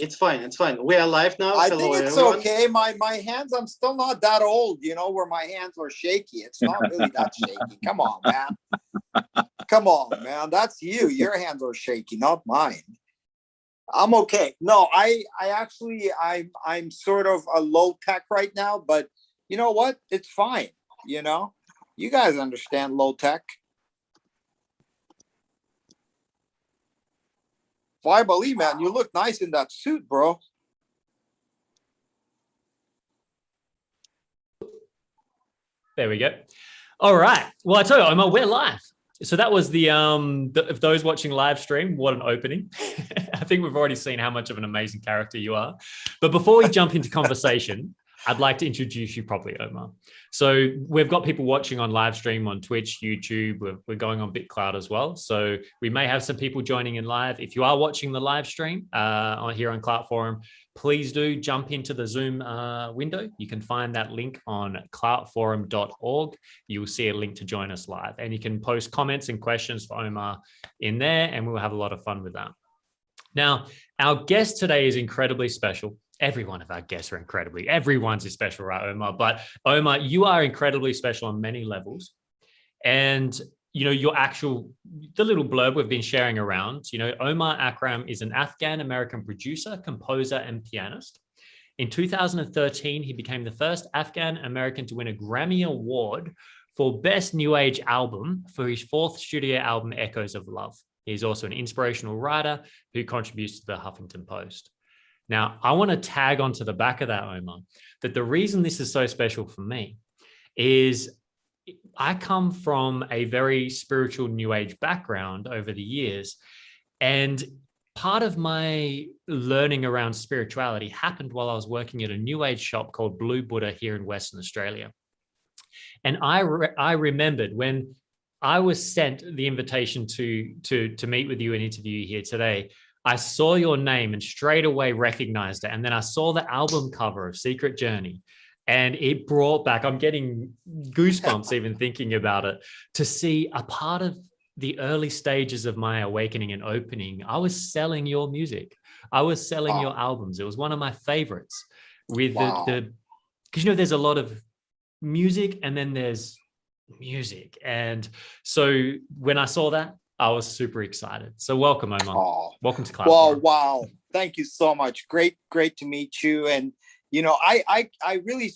It's fine. It's fine. We are live now. I Hello, think it's everyone. okay. My hands, I'm still not that old, where my hands are shaky. It's not really that shaky. Come on, man. Come on, man. That's you. Your hands are shaky, not mine. I'm okay. No, I actually, I'm sort of a low tech right now, but you know what? It's fine. You guys understand low tech. Why believe, man? You look nice in that suit, bro. There we go. All right. Well, I tell you, Omar, we're live. So that was if those watching live stream, what an opening. I think we've already seen how much of an amazing character you are. But before we jump into conversation, I'd like to introduce you properly, Omar. So we've got people watching on live stream on Twitch, YouTube. We're going on BitClout as well. So we may have some people joining in live. If you are watching the live stream here on Clout Forum, please do jump into the Zoom window. You can find that link on cloutforum.org. You'll see a link to join us live. And you can post comments and questions for Omar in there, and we'll have a lot of fun with that. Now, our guest today is incredibly special. Every one of our guests are everyone's special, right, Omar? But Omar, you are incredibly special on many levels. And, the little blurb we've been sharing around, Omar Akram is an Afghan-American producer, composer, and pianist. In 2013, he became the first Afghan-American to win a Grammy Award for Best New Age Album for his fourth studio album, Echoes of Love. He's also an inspirational writer who contributes to the Huffington Post. Now, I want to tag onto the back of that, Omar, that the reason this is so special for me is I come from a very spiritual New Age background over the years. And part of my learning around spirituality happened while I was working at a New Age shop called Blue Buddha here in Western Australia. And I remembered when I was sent the invitation to meet with you and interview you here today, I saw your name and straight away recognized it. And then I saw the album cover of Secret Journey, and it brought back, I'm getting goosebumps even thinking about it, to see a part of the early stages of my awakening and opening. I was selling your music. I was selling your albums. It was one of my favorites with because there's a lot of music and then there's music. And so when I saw that, I was super excited. So welcome, Omar. Welcome to Clout. Well, wow. Thank you so much. Great to meet you. And, I really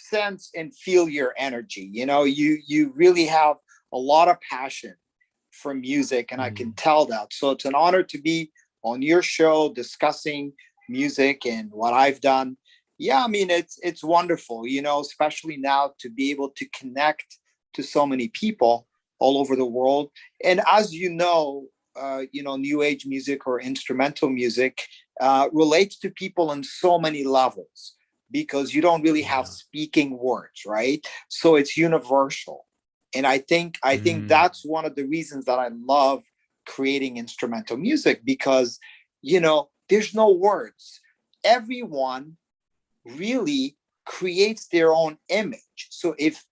sense and feel your energy. You really have a lot of passion for music, and I can tell that. So it's an honor to be on your show discussing music and what I've done. Yeah, I mean, it's wonderful, especially now to be able to connect to so many people all over the world. And as New Age music or instrumental music relates to people on so many levels, because you don't really have speaking words, right? So it's universal. And I think that's one of the reasons that I love creating instrumental music, because, there's no words. Everyone really creates their own image. So if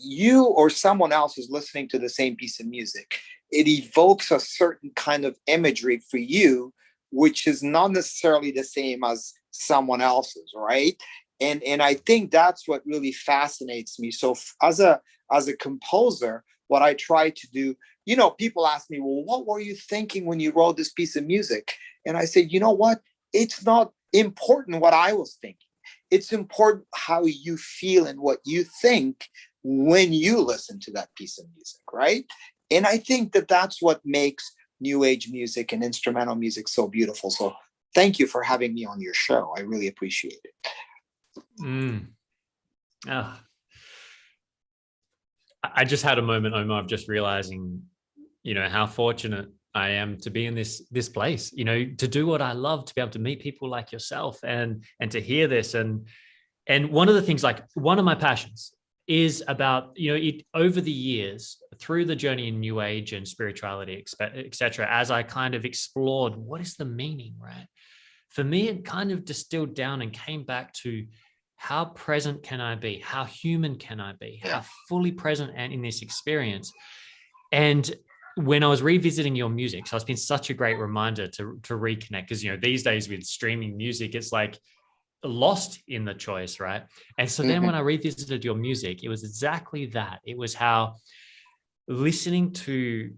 you or someone else is listening to the same piece of music, it evokes a certain kind of imagery for you, which is not necessarily the same as someone else's, right? And I think that's what really fascinates me. So as a composer, what I try to do, people ask me, well, what were you thinking when you wrote this piece of music? And I say, you know what? It's not important what I was thinking. It's important how you feel and what you think when you listen to that piece of music, right? And I think that that's what makes New Age music and instrumental music so beautiful. So thank you for having me on your show. I really appreciate it. I just had a moment, Omar, of just realizing, how fortunate I am to be in this place, to do what I love, to be able to meet people like yourself and to hear this. And one of the things, like one of my passions is about, it over the years, through the journey in New Age and spirituality, etc., as I kind of explored what is the meaning, right? For me, it kind of distilled down and came back to how present can I be? How human can I be? How fully present and in this experience? And when I was revisiting your music, so it's been such a great reminder to reconnect, because these days with streaming music, it's like lost in the choice, right? And so then when I revisited your music, it was exactly that. It was how listening to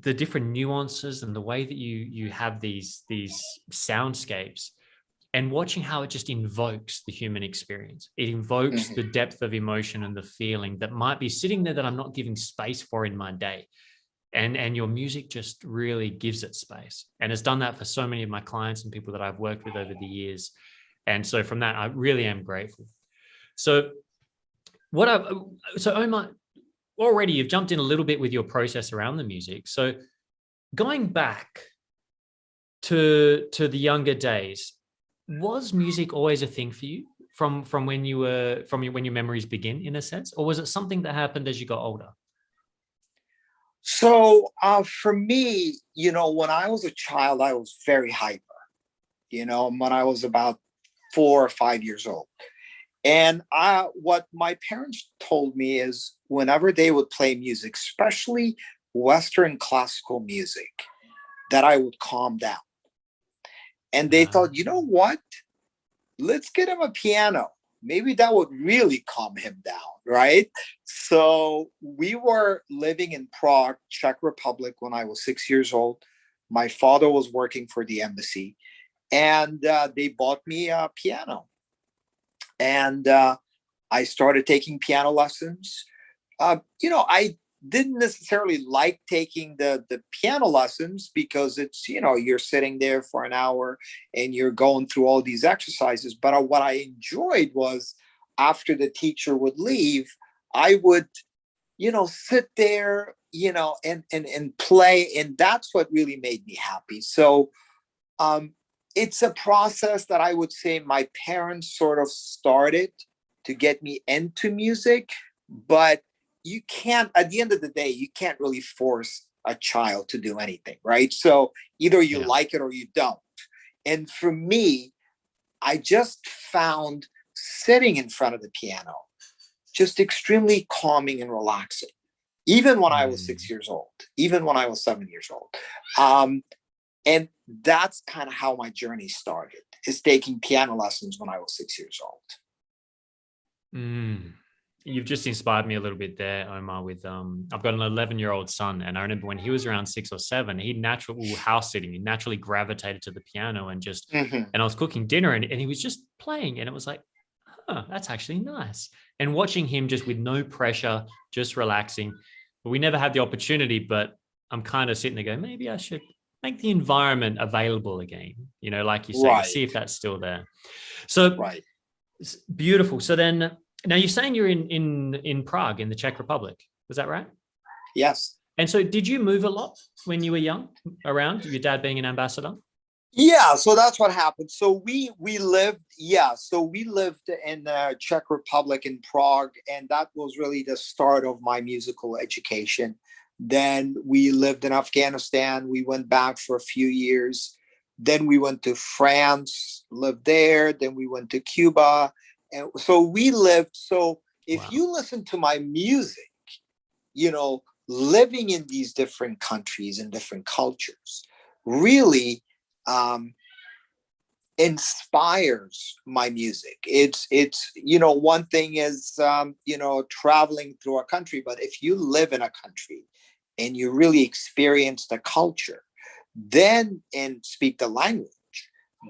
the different nuances and the way that you have these soundscapes, and watching how it just invokes the human experience. It invokes the depth of emotion and the feeling that might be sitting there that I'm not giving space for in my day. And your music just really gives it space. And it's done that for so many of my clients and people that I've worked with over the years. And so from that, I really am grateful. So Omar, already you've jumped in a little bit with your process around the music. So going back to the younger days, was music always a thing for you from when when your memories begin, in a sense, or was it something that happened as you got older? So for me, when I was a child, I was very hyper, when I was about 4 or 5 years old. And what my parents told me is whenever they would play music, especially Western classical music, that I would calm down. And they thought, you know what? Let's get him a piano. Maybe that would really calm him down, right? So we were living in Prague, Czech Republic, when I was 6 years old. My father was working for the embassy, and they bought me a piano. And I started taking piano lessons. I didn't necessarily like taking the piano lessons because it's, you're sitting there for an hour and you're going through all these exercises. But what I enjoyed was after the teacher would leave, I would, sit there, and play. And that's what really made me happy. So it's a process that I would say my parents sort of started to get me into music, but you can't, at the end of the day, you can't really force a child to do anything, right? So either you like it or you don't. And for me, I just found sitting in front of the piano just extremely calming and relaxing, even when I was 6 years old, even when I was 7 years old. And that's kind of how my journey started, is taking piano lessons when I was 6 years old. You've just inspired me a little bit there, Omar, with I've got an 11-year-old son, and I remember when he was around 6 or 7, he naturally gravitated to the piano and just, and I was cooking dinner and he was just playing, and it was like, that's actually nice. And watching him just with no pressure, just relaxing. But we never had the opportunity, but I'm kind of sitting there going, maybe I should make the environment available again, like you say, to see if that's still there. So it's beautiful. So then, now you're saying you're in Prague, in the Czech Republic. Was that right? Yes. And so did you move a lot when you were young around, your dad being an ambassador? Yeah, so that's what happened. So we lived in the Czech Republic, in Prague, and that was really the start of my musical education. Then we lived in Afghanistan. We went back for a few years. Then we went to France, lived there. Then we went to Cuba. And so we lived. So if you listen to my music, living in these different countries and different cultures really inspires my music. It's one thing is traveling through a country, but if you live in a country and you really experience the culture, then and speak the language,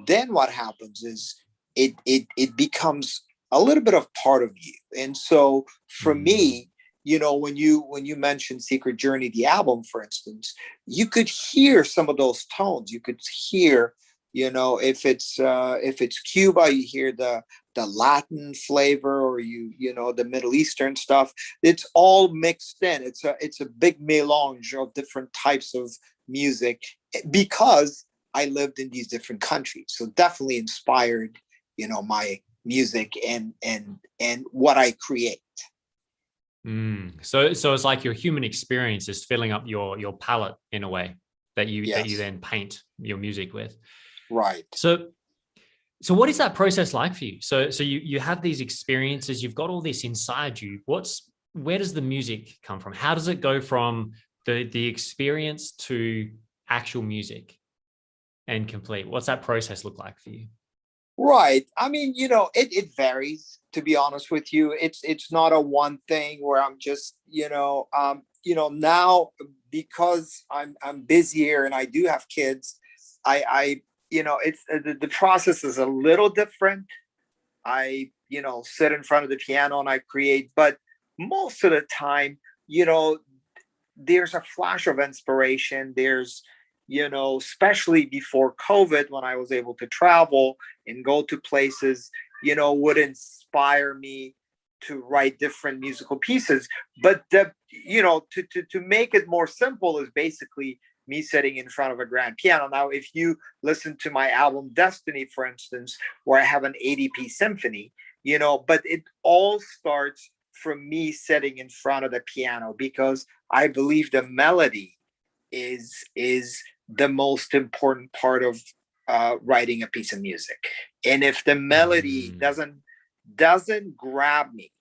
then what happens is it becomes a little bit of part of you. And so for me, when you mentioned Secret Journey, the album, for instance, you could hear some of those tones. You could hear, if it's Cuba, you hear the Latin flavor, or the Middle Eastern stuff. It's all mixed in. It's a big melange of different types of music, because I lived in these different countries. So definitely inspired, my music and what I create. So it's like your human experience is filling up your palette in a way that you then paint your music with. Right. So what is that process like for you? So you have these experiences, you've got all this inside you. Where does the music come from? How does it go from the experience to actual music and complete? What's that process look like for you? Right. I mean, it varies, to be honest with you. It's not a one thing where I'm just, now because I'm busier and I do have kids, I it's the process is a little different. I, sit in front of the piano and I create, but most of the time, there's a flash of inspiration. There's, especially before COVID, when I was able to travel and go to places, would inspire me to write different musical pieces. But to make it more simple is basically me sitting in front of a grand piano. Now, if you listen to my album Destiny, for instance, where I have an 80-piece symphony, but it all starts from me sitting in front of the piano, because I believe the melody is the most important part of writing a piece of music. And if the melody doesn't grab me,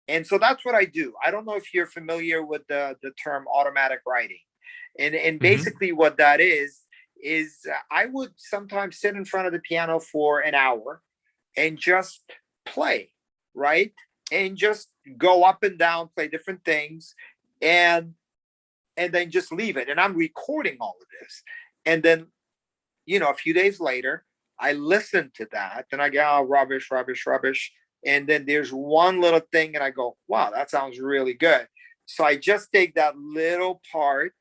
and so that's what I do. I don't know if you're familiar with the term automatic writing. And basically what that is I would sometimes sit in front of the piano for an hour and just play, right? And just go up and down, play different things, and then just leave it. And I'm recording all of this. And then, a few days later, I listen to that and I go, oh, rubbish, rubbish, rubbish. And then there's one little thing and I go, wow, that sounds really good. So I just take that little part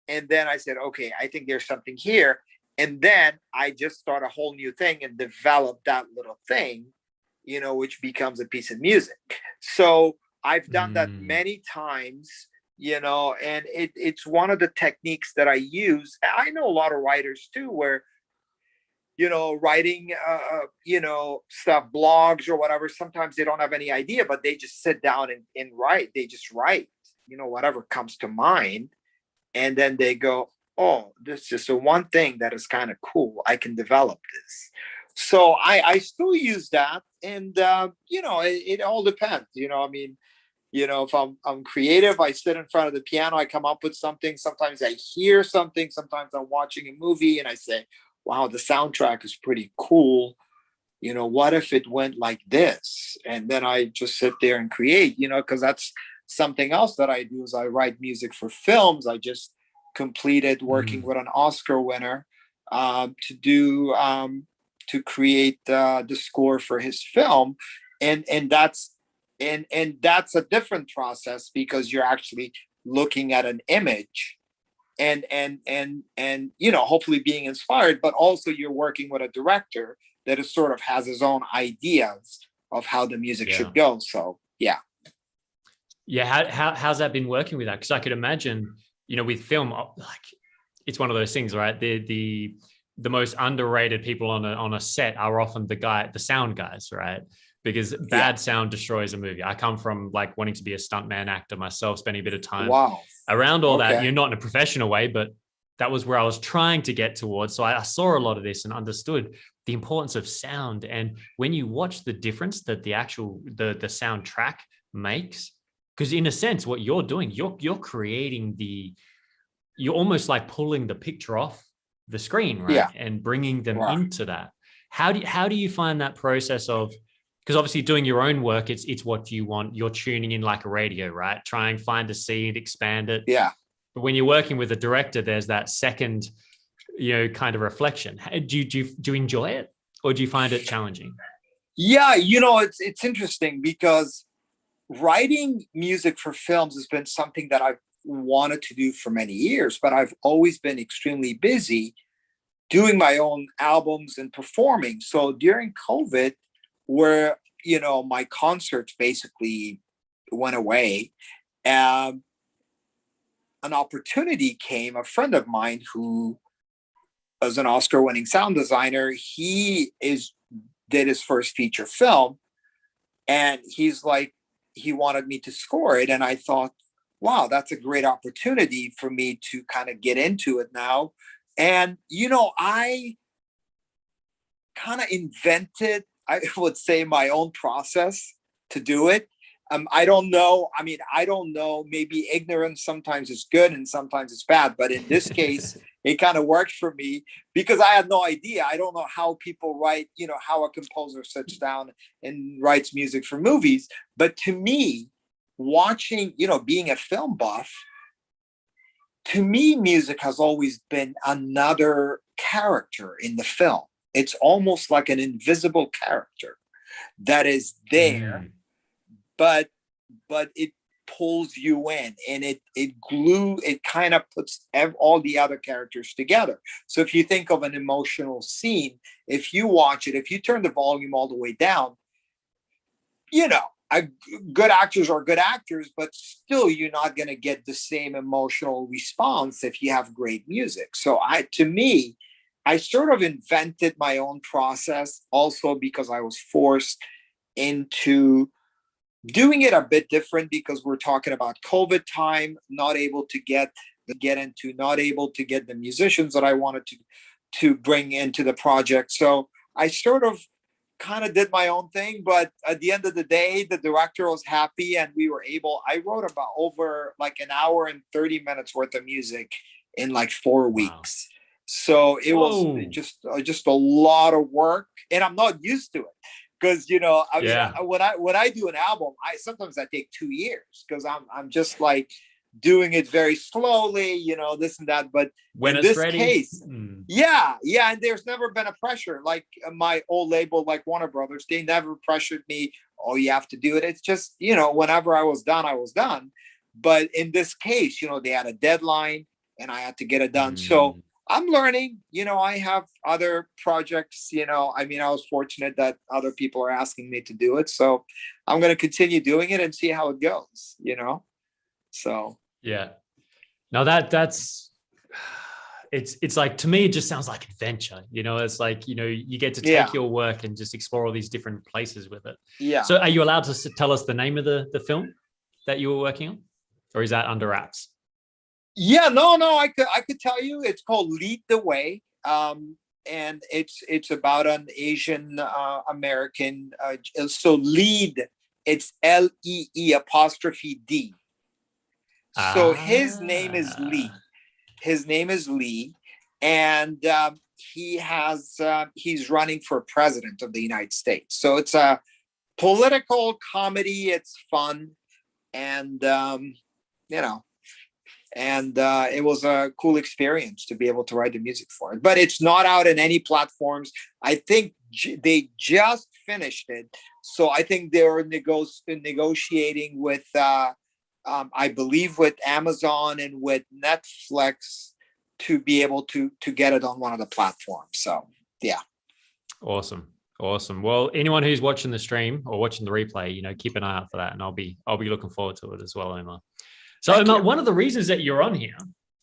and then I said, okay, I think there's something here. And then I just start a whole new thing and develop that little thing, which becomes a piece of music. So I've done that many times, and it's one of the techniques that I use. I know a lot of writers too, where, writing, stuff, blogs or whatever, sometimes they don't have any idea, but they just sit down and write. They just write, whatever comes to mind. And then they go, oh, this is just the one thing that is kind of cool. I can develop this. So I still use that. And, it all depends. If I'm creative, I sit in front of the piano, I come up with something. Sometimes I hear something. Sometimes I'm watching a movie and I say, wow, the soundtrack is pretty cool. What if it went like this? And then I just sit there and create, because that's something else that I do is I write music for films. I just completed working with an Oscar winner to create the score for his film. And that's a different process, because you're actually looking at an image and hopefully being inspired, but also you're working with a director that is sort of has his own ideas of how the music should go. So how's that been working with that? Because I could imagine, with film, like, it's one of those things, right? The most underrated people on a set are often the sound guys, right? Because bad sound destroys a movie. I come from like wanting to be a stuntman actor myself, spending a bit of time around all that. Not in a professional way, but that was where I was trying to get towards. So I saw a lot of this and understood the importance of sound. And when you watch the difference that the soundtrack makes, because in a sense, what you're doing, you're creating you're almost like pulling the picture off the screen, right? Yeah. And bringing them into that. How do you find that process of, because obviously doing your own work, it's what you want. You're tuning in like a radio, right? Try and find a seed, expand it. Yeah. But when you're working with a director, there's that second, kind of reflection. Do you enjoy it, or do you find it challenging? Yeah, it's interesting, because writing music for films has been something that I've wanted to do for many years, but I've always been extremely busy doing my own albums and performing. So during COVID, where, my concerts basically went away, an opportunity came. A friend of mine who was an Oscar-winning sound designer, he did his first feature film, and he's like, he wanted me to score it. And I thought, wow, that's a great opportunity for me to kind of get into it now. And, I kind of invented, I would say, my own process to do it. I don't know. I mean, I don't know. Maybe ignorance sometimes is good and sometimes it's bad. But in this case, it kind of worked for me because I had no idea. I don't know how people write, how a composer sits down and writes music for movies. But to me, watching, being a film buff, to me, music has always been another character in the film. It's almost like an invisible character that is there, but it pulls you in, and it kind of puts all the other characters together. So if you think of an emotional scene, if you watch it, if you turn the volume all the way down, good actors are good actors, but still you're not going to get the same emotional response if you have great music. So to me, I sort of invented my own process also because I was forced into doing it a bit different because we're talking about COVID time, not able to get the musicians that I wanted to bring into the project. So I sort of kind of did my own thing, but at the end of the day, the director was happy and I wrote about over like an hour and 30 minutes worth of music in like 4 weeks. So it was just a lot of work, and I'm not used to it because when I do an album, sometimes I take 2 years because I'm just like doing it very slowly, this and that. But when in it's this ready, case, and there's never been a pressure like my old label, like Warner Brothers. They never pressured me. Oh, you have to do it. It's just whenever I was done, I was done. But in this case, they had a deadline, and I had to get it done. So I'm learning, I have other projects, I was fortunate that other people are asking me to do it. So I'm going to continue doing it and see how it goes, So. Yeah. Now that's, it's like, to me, it just sounds like adventure, it's like, you get to take your work and just explore all these different places with it. Yeah. So are you allowed to tell us the name of the film that you were working on, or is that under wraps? Yeah, no, I could tell you. It's called Lead the Way, and it's about an Asian American. So lead, it's LEE''D. So his name is Lee. His name is Lee, and he's running for president of the United States. So it's a political comedy. It's fun, and it was a cool experience to be able to write the music for it. But it's not out in any platforms. I think they just finished it. So I think they're negotiating with, I believe, with Amazon and with Netflix to be able to get it on one of the platforms. So, yeah. Awesome. Well, anyone who's watching the stream or watching the replay, keep an eye out for that. And I'll be looking forward to it as well, Omar. So Omar, one of the reasons that you're on here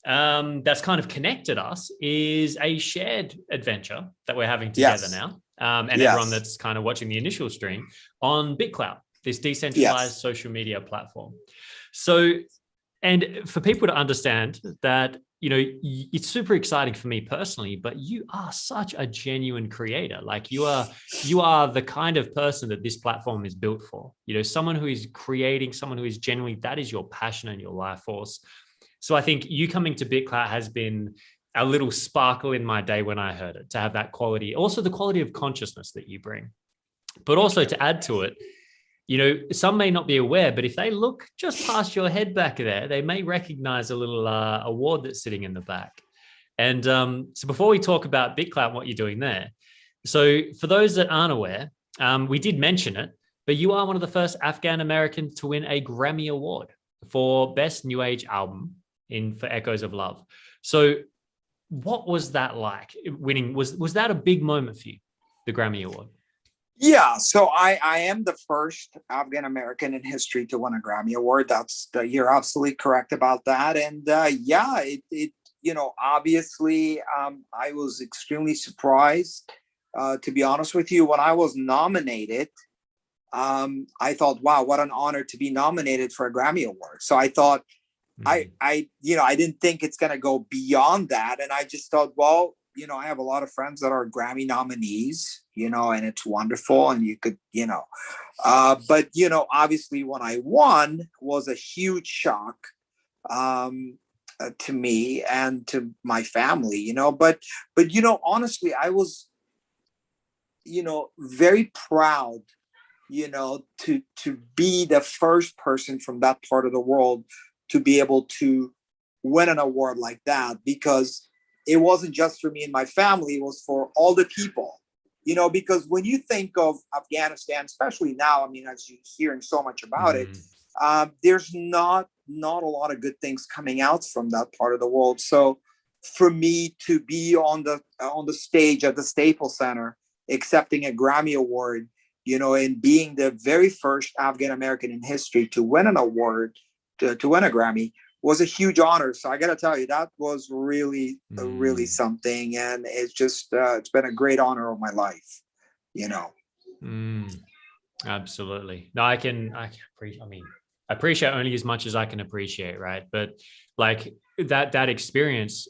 that's kind of connected us is a shared adventure that we're having together now. And everyone that's kind of watching the initial stream on BitClout, this decentralized social media platform. So, and for people to understand that, it's super exciting for me personally, but you are such a genuine creator. Like you are the kind of person that this platform is built for, someone who is creating, someone who is genuinely, that is your passion and your life force. So I think you coming to BitClout has been a little sparkle in my day when I heard it, to have that quality, also the quality of consciousness that you bring, but also to add to it, some may not be aware, but if they look just past your head back there, they may recognize a little award that's sitting in the back. And so before we talk about BitClout and what you're doing there, so for those that aren't aware, we did mention it, but you are one of the first Afghan-American to win a Grammy Award for Best New Age Album for Echoes of Love. So what was that like winning? Was that a big moment for you, the Grammy Award? Yeah, so I am the first Afghan-American in history to win a Grammy Award. You're absolutely correct about that. And obviously I was extremely surprised, to be honest with you. When I was nominated, I thought, wow, what an honor to be nominated for a Grammy Award. So I thought, I didn't think it's going to go beyond that. And I just thought, well, I have a lot of friends that are Grammy nominees, and it's wonderful. And you could, but, obviously when I won was a huge shock to me and to my family, but, honestly, I was, very proud, to be the first person from that part of the world to be able to win an award like that, because it wasn't just for me and my family, it was for all the people, because when you think of Afghanistan, especially now, I mean, as you're hearing so much about it, there's not a lot of good things coming out from that part of the world. So for me to be on the stage at the Staples Center, accepting a Grammy Award, and being the very first Afghan-American in history to win an award, to win a Grammy, was a huge honor. So I got to tell you, that was really, really something. And it's just, it's been a great honor of my life, Absolutely. No, I appreciate only as much as I can appreciate. Right. But like that experience,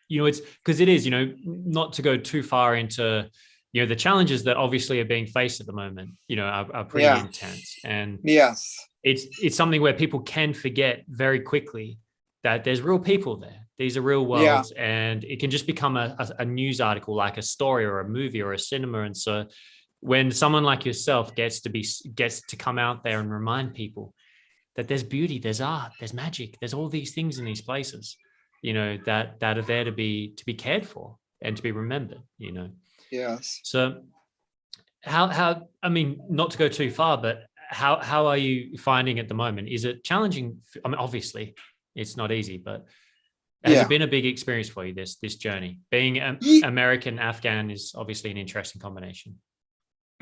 it's because it is, not to go too far into, the challenges that obviously are being faced at the moment, are pretty intense. And yes, it's something where people can forget very quickly that there's real people there. These are real worlds, and it can just become a news article, like a story or a movie or a cinema. And so when someone like yourself gets to come out there and remind people that there's beauty, there's art, there's magic, there's all these things in these places, that are there to be cared for and to be remembered, Yes. So how, I mean, not to go too far, but how are you finding at the moment? Is it challenging? I mean, obviously it's not easy, but has it been a big experience for you, this journey? Being American Afghan is obviously an interesting combination.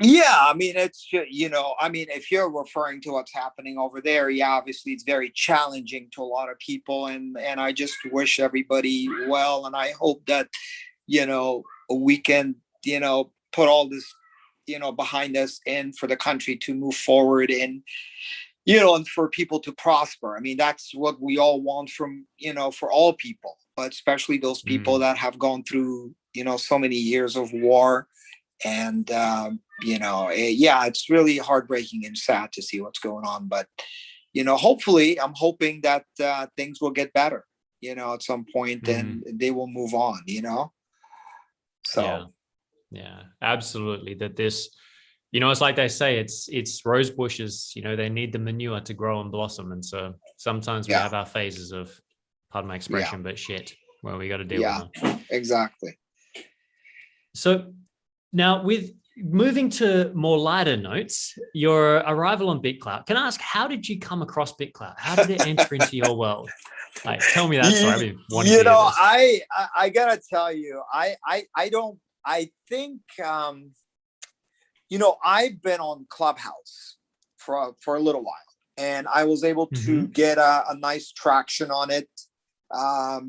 Yeah, I mean, it's, if you're referring to what's happening over there, obviously it's very challenging to a lot of people. And I just wish everybody well. And I hope that, we can, put all this, behind us and for the country to move forward and, and for people to prosper. I mean, that's what we all want from, for all people, but especially those people that have gone through, so many years of war. And, it's really heartbreaking and sad to see what's going on. But, hopefully I'm hoping that things will get better, at some point, and they will move on, So. Yeah, absolutely. That this, it's like they say, it's rose bushes, they need the manure to grow and blossom. And so sometimes we have our phases of, pardon my expression, but shit, where we got to deal with them. Exactly. So now with moving to more lighter notes, your arrival on BitClout, can I ask, how did you come across BitClout? How did it enter into your world? Like, tell me that story. I've been wanting to hear this. I gotta tell you, I think, I've been on Clubhouse for a little while, and I was able to get a nice traction on it. I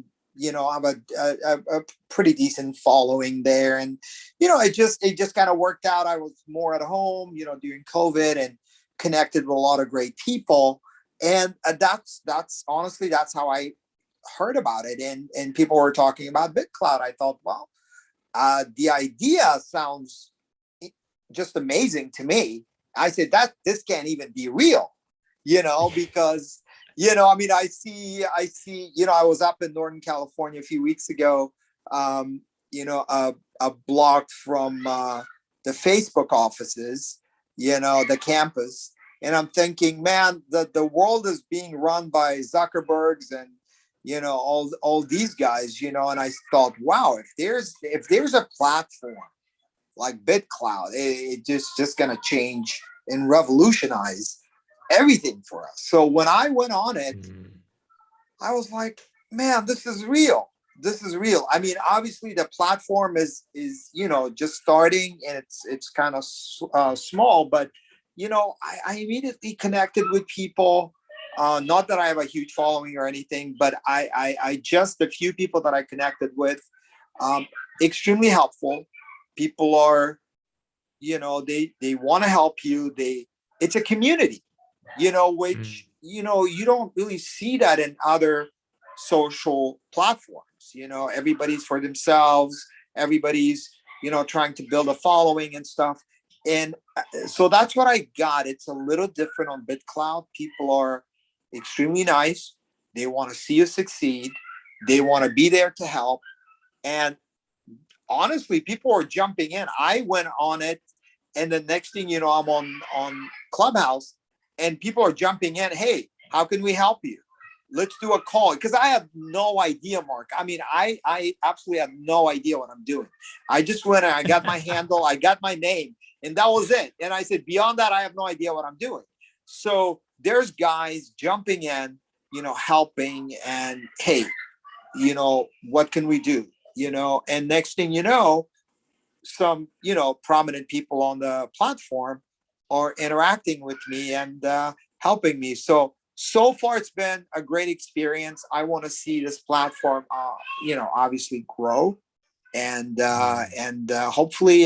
have a pretty decent following there, and it just kind of worked out. I was more at home, during COVID, and connected with a lot of great people, and that's honestly that's how I heard about it, and people were talking about BitClout. I thought, well, the idea sounds just amazing to me. I said that this can't even be real, because, I mean, I see, I was up in Northern California a few weeks ago, a block from the Facebook offices, the campus. And I'm thinking, man, the world is being run by Zuckerbergs and, all these guys, and I thought, wow, if there's a platform like BitClout, it just going to change and revolutionize everything for us. So when I went on it, I was like, man, this is real. This is real. I mean, obviously the platform is just starting, and it's kind of small, but I immediately connected with people. Not that I have a huge following or anything, but I just, the few people that I connected with, extremely helpful. People are, they want to help you. It's a community, which, you don't really see that in other social platforms. works. You know, everybody's for themselves. Everybody's, you know, trying to build a following and stuff. And so that's what I got. It's a little different on BitClout. People are extremely nice. They want to see you succeed. They want to be there to help. And honestly, people are jumping in. I went on it, and the next thing you know, I'm on Clubhouse, and people are jumping in. Hey, how can we help you? Let's do a call. Because I have no idea, Mark. I mean, I absolutely have no idea what I'm doing. I just went and I got my handle, I got my name, and that was it. And I said, beyond that, I have no idea what I'm doing. So there's guys jumping in, you know, helping, and hey, you know, what can we do? You know, and next thing you know, some, you know, prominent people on the platform are interacting with me and helping me. So far it's been a great experience. I want to see this platform, you know, obviously grow, and hopefully,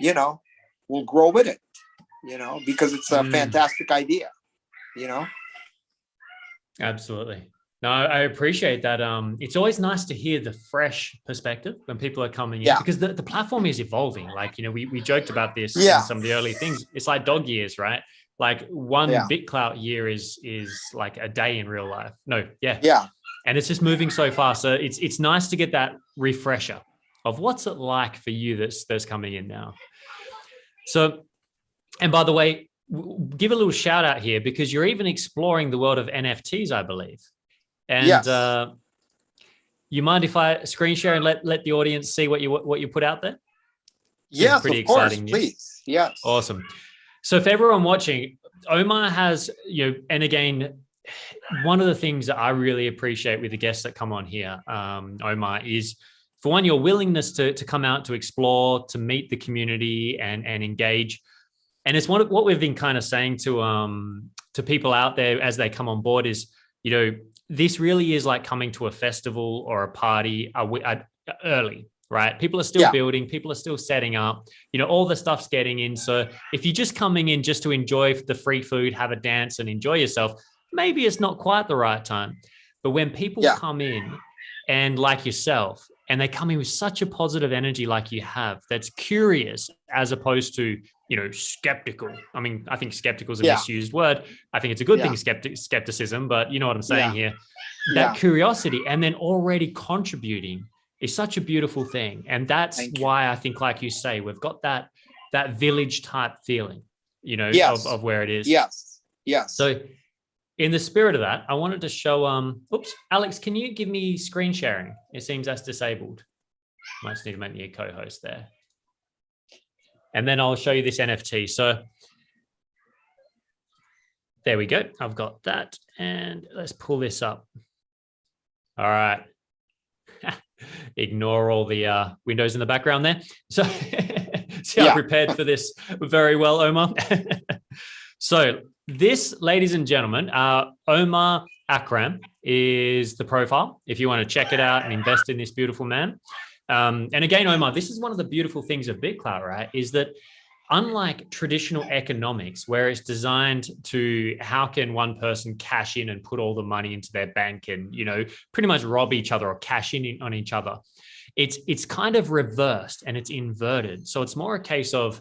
you know, we'll grow with it, you know, because it's a fantastic idea, you know. Absolutely. No, I appreciate that. It's always nice to hear the fresh perspective when people are coming in, because the platform is evolving. Like, you know, we joked about this in some of the early things. It's like dog years, right? Like one BitClout year is like a day in real life. No, yeah. And it's just moving so fast. So it's nice to get that refresher of what's it like for you that's coming in now. So, and by the way, give a little shout out here, because you're even exploring the world of NFTs, I believe. And you mind if I screen share and let the audience see what you put out there? Yes, of course, please. Yes. Awesome. So for everyone watching, Omar has, you know, and again, one of the things that I really appreciate with the guests that come on here, Omar, is for one, your willingness to come out, to explore, to meet the community and engage. And it's what we've been kind of saying to people out there as they come on board is, you know, this really is like coming to a festival or a party early, right? People are still building, people are still setting up, you know, all the stuff's getting in. So if you're just coming in just to enjoy the free food, have a dance and enjoy yourself, maybe it's not quite the right time. But when people come in and like yourself, and they come in with such a positive energy like you have, that's curious as opposed to, you know, skeptical. I mean, I think skeptical is a misused word. I think it's a good thing, skepticism, but you know what I'm saying here. That curiosity and then already contributing is such a beautiful thing. And that's why I think, like you say, we've got that village type feeling, you know, of where it is. Yes. So in the spirit of that, I wanted to show, Alex, can you give me screen sharing? It seems that's disabled. Might just need to make me a co-host there. And then I'll show you this NFT. So there we go. I've got that. And let's pull this up. All right. Ignore all the windows in the background there. So see, I prepared for this very well, Omar. So this, ladies and gentlemen, Omar Akram is the profile, if you want to check it out and invest in this beautiful man. And again, Omar, this is one of the beautiful things of BitClout, right? Is that unlike traditional economics, where it's designed to how can one person cash in and put all the money into their bank and, you know, pretty much rob each other or cash in on each other, it's kind of reversed and it's inverted. So it's more a case of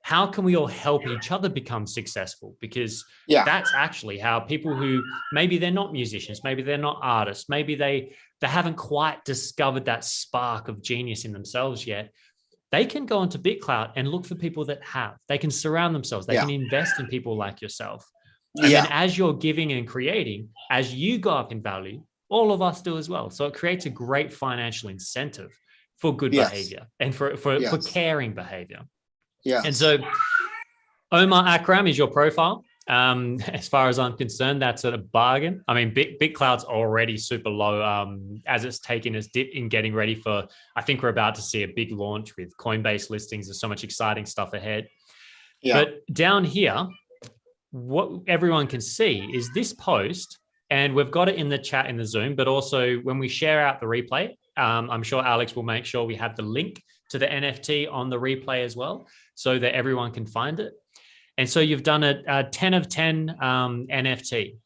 how can we all help each other become successful? Because that's actually how people who maybe they're not musicians, maybe they're not artists, maybe they haven't quite discovered that spark of genius in themselves yet. They can go onto BitClout and look for people that have. They can surround themselves. They can invest in people like yourself. And then as you're giving and creating, as you go up in value, all of us do as well. So it creates a great financial incentive for good behavior and for caring behavior. And so Omar Akram is your profile. As far as I'm concerned, that's a bargain. I mean, BitClout's already super low as it's taken its dip in getting ready for, I think we're about to see a big launch with Coinbase listings. There's so much exciting stuff ahead. But down here, what everyone can see is this post, and we've got it in the chat in the Zoom, but also when we share out the replay, I'm sure Alex will make sure we have the link to the NFT on the replay as well, so that everyone can find it. And so you've done a 10 of 10 NFT.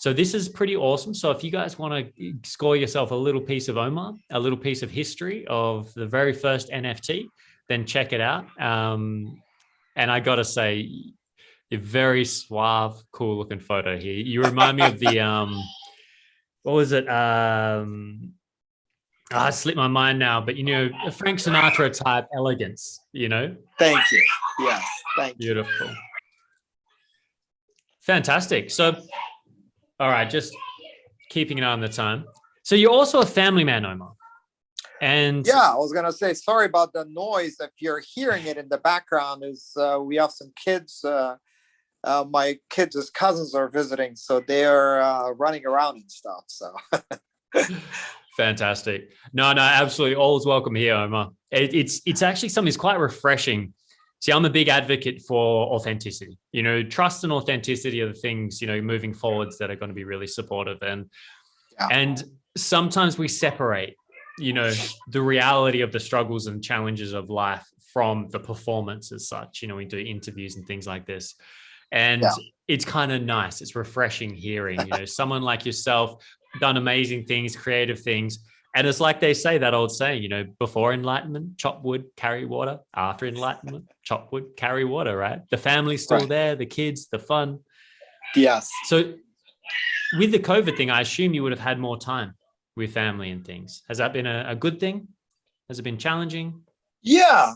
So this is pretty awesome. So if you guys want to score yourself a little piece of Omar, a little piece of history of the very first NFT, then check it out. And I got to say, a very suave, cool looking photo here. You remind me of the, what was it? I slipped my mind now, but a Frank Sinatra type elegance, Thank you. Yes, thank you. Beautiful. Fantastic. So, all right, just keeping an eye on the time. So you're also a family man, Omar. And yeah, I was gonna say, sorry about the noise. If you're hearing it in the background, is we have some kids. My kids' cousins are visiting, so they're running around and stuff. So fantastic. No, absolutely. All is welcome here, Omar. It's actually something that's quite refreshing. See, I'm a big advocate for authenticity. Trust and authenticity are the things, moving forwards that are going to be really supportive. And sometimes we separate, the reality of the struggles and challenges of life from the performance as such. We do interviews and things like this. And it's kind of nice. It's refreshing hearing, someone like yourself done amazing things, creative things. And it's like they say, that old saying, before enlightenment, chop wood, carry water. After enlightenment, chop wood, carry water, right? The family's still there, the kids, the fun. Yes. So with the COVID thing, I assume you would have had more time with family and things. Has that been a good thing? Has it been challenging? Yeah.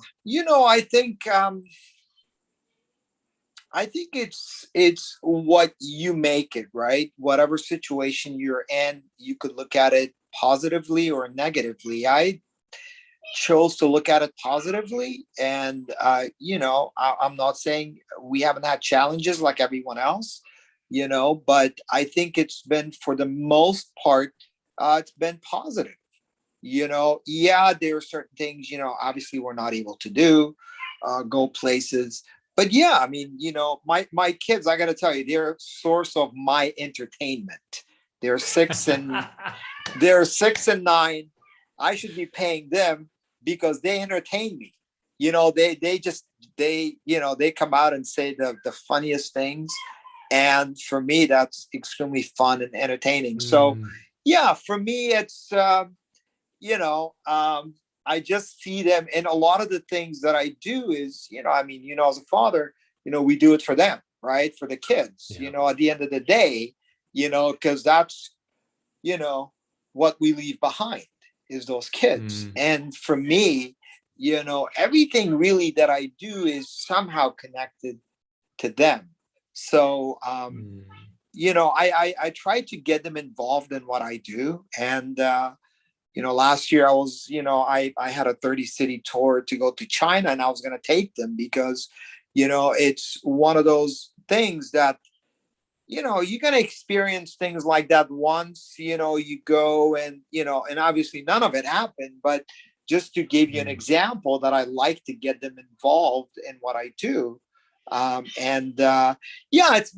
I think it's what you make it, right? Whatever situation you're in, you could look at it positively or negatively. I chose to look at it positively, and I'm not saying we haven't had challenges like everyone else, but I think it's been, for the most part, it's been positive. There are certain things, obviously we're not able to do, go places. But yeah, I mean, my kids, I got to tell you, they're a source of my entertainment. They're 6 and 9. I should be paying them because they entertain me. They come out and say the funniest things. And for me, that's extremely fun and entertaining. So yeah, for me, it's, I just see them, and a lot of the things that I do is, as a father, we do it for them, right? For the kids, at the end of the day, because that's, what we leave behind is those kids. And for me, everything really that I do is somehow connected to them. So, I try to get them involved in what I do. And, last year I was, I had a 30-city tour to go to China, and I was going to take them because, it's one of those things that, you're going to experience things like that once, you go and, and obviously none of it happened, but just to give you an example that I like to get them involved in what I do. It's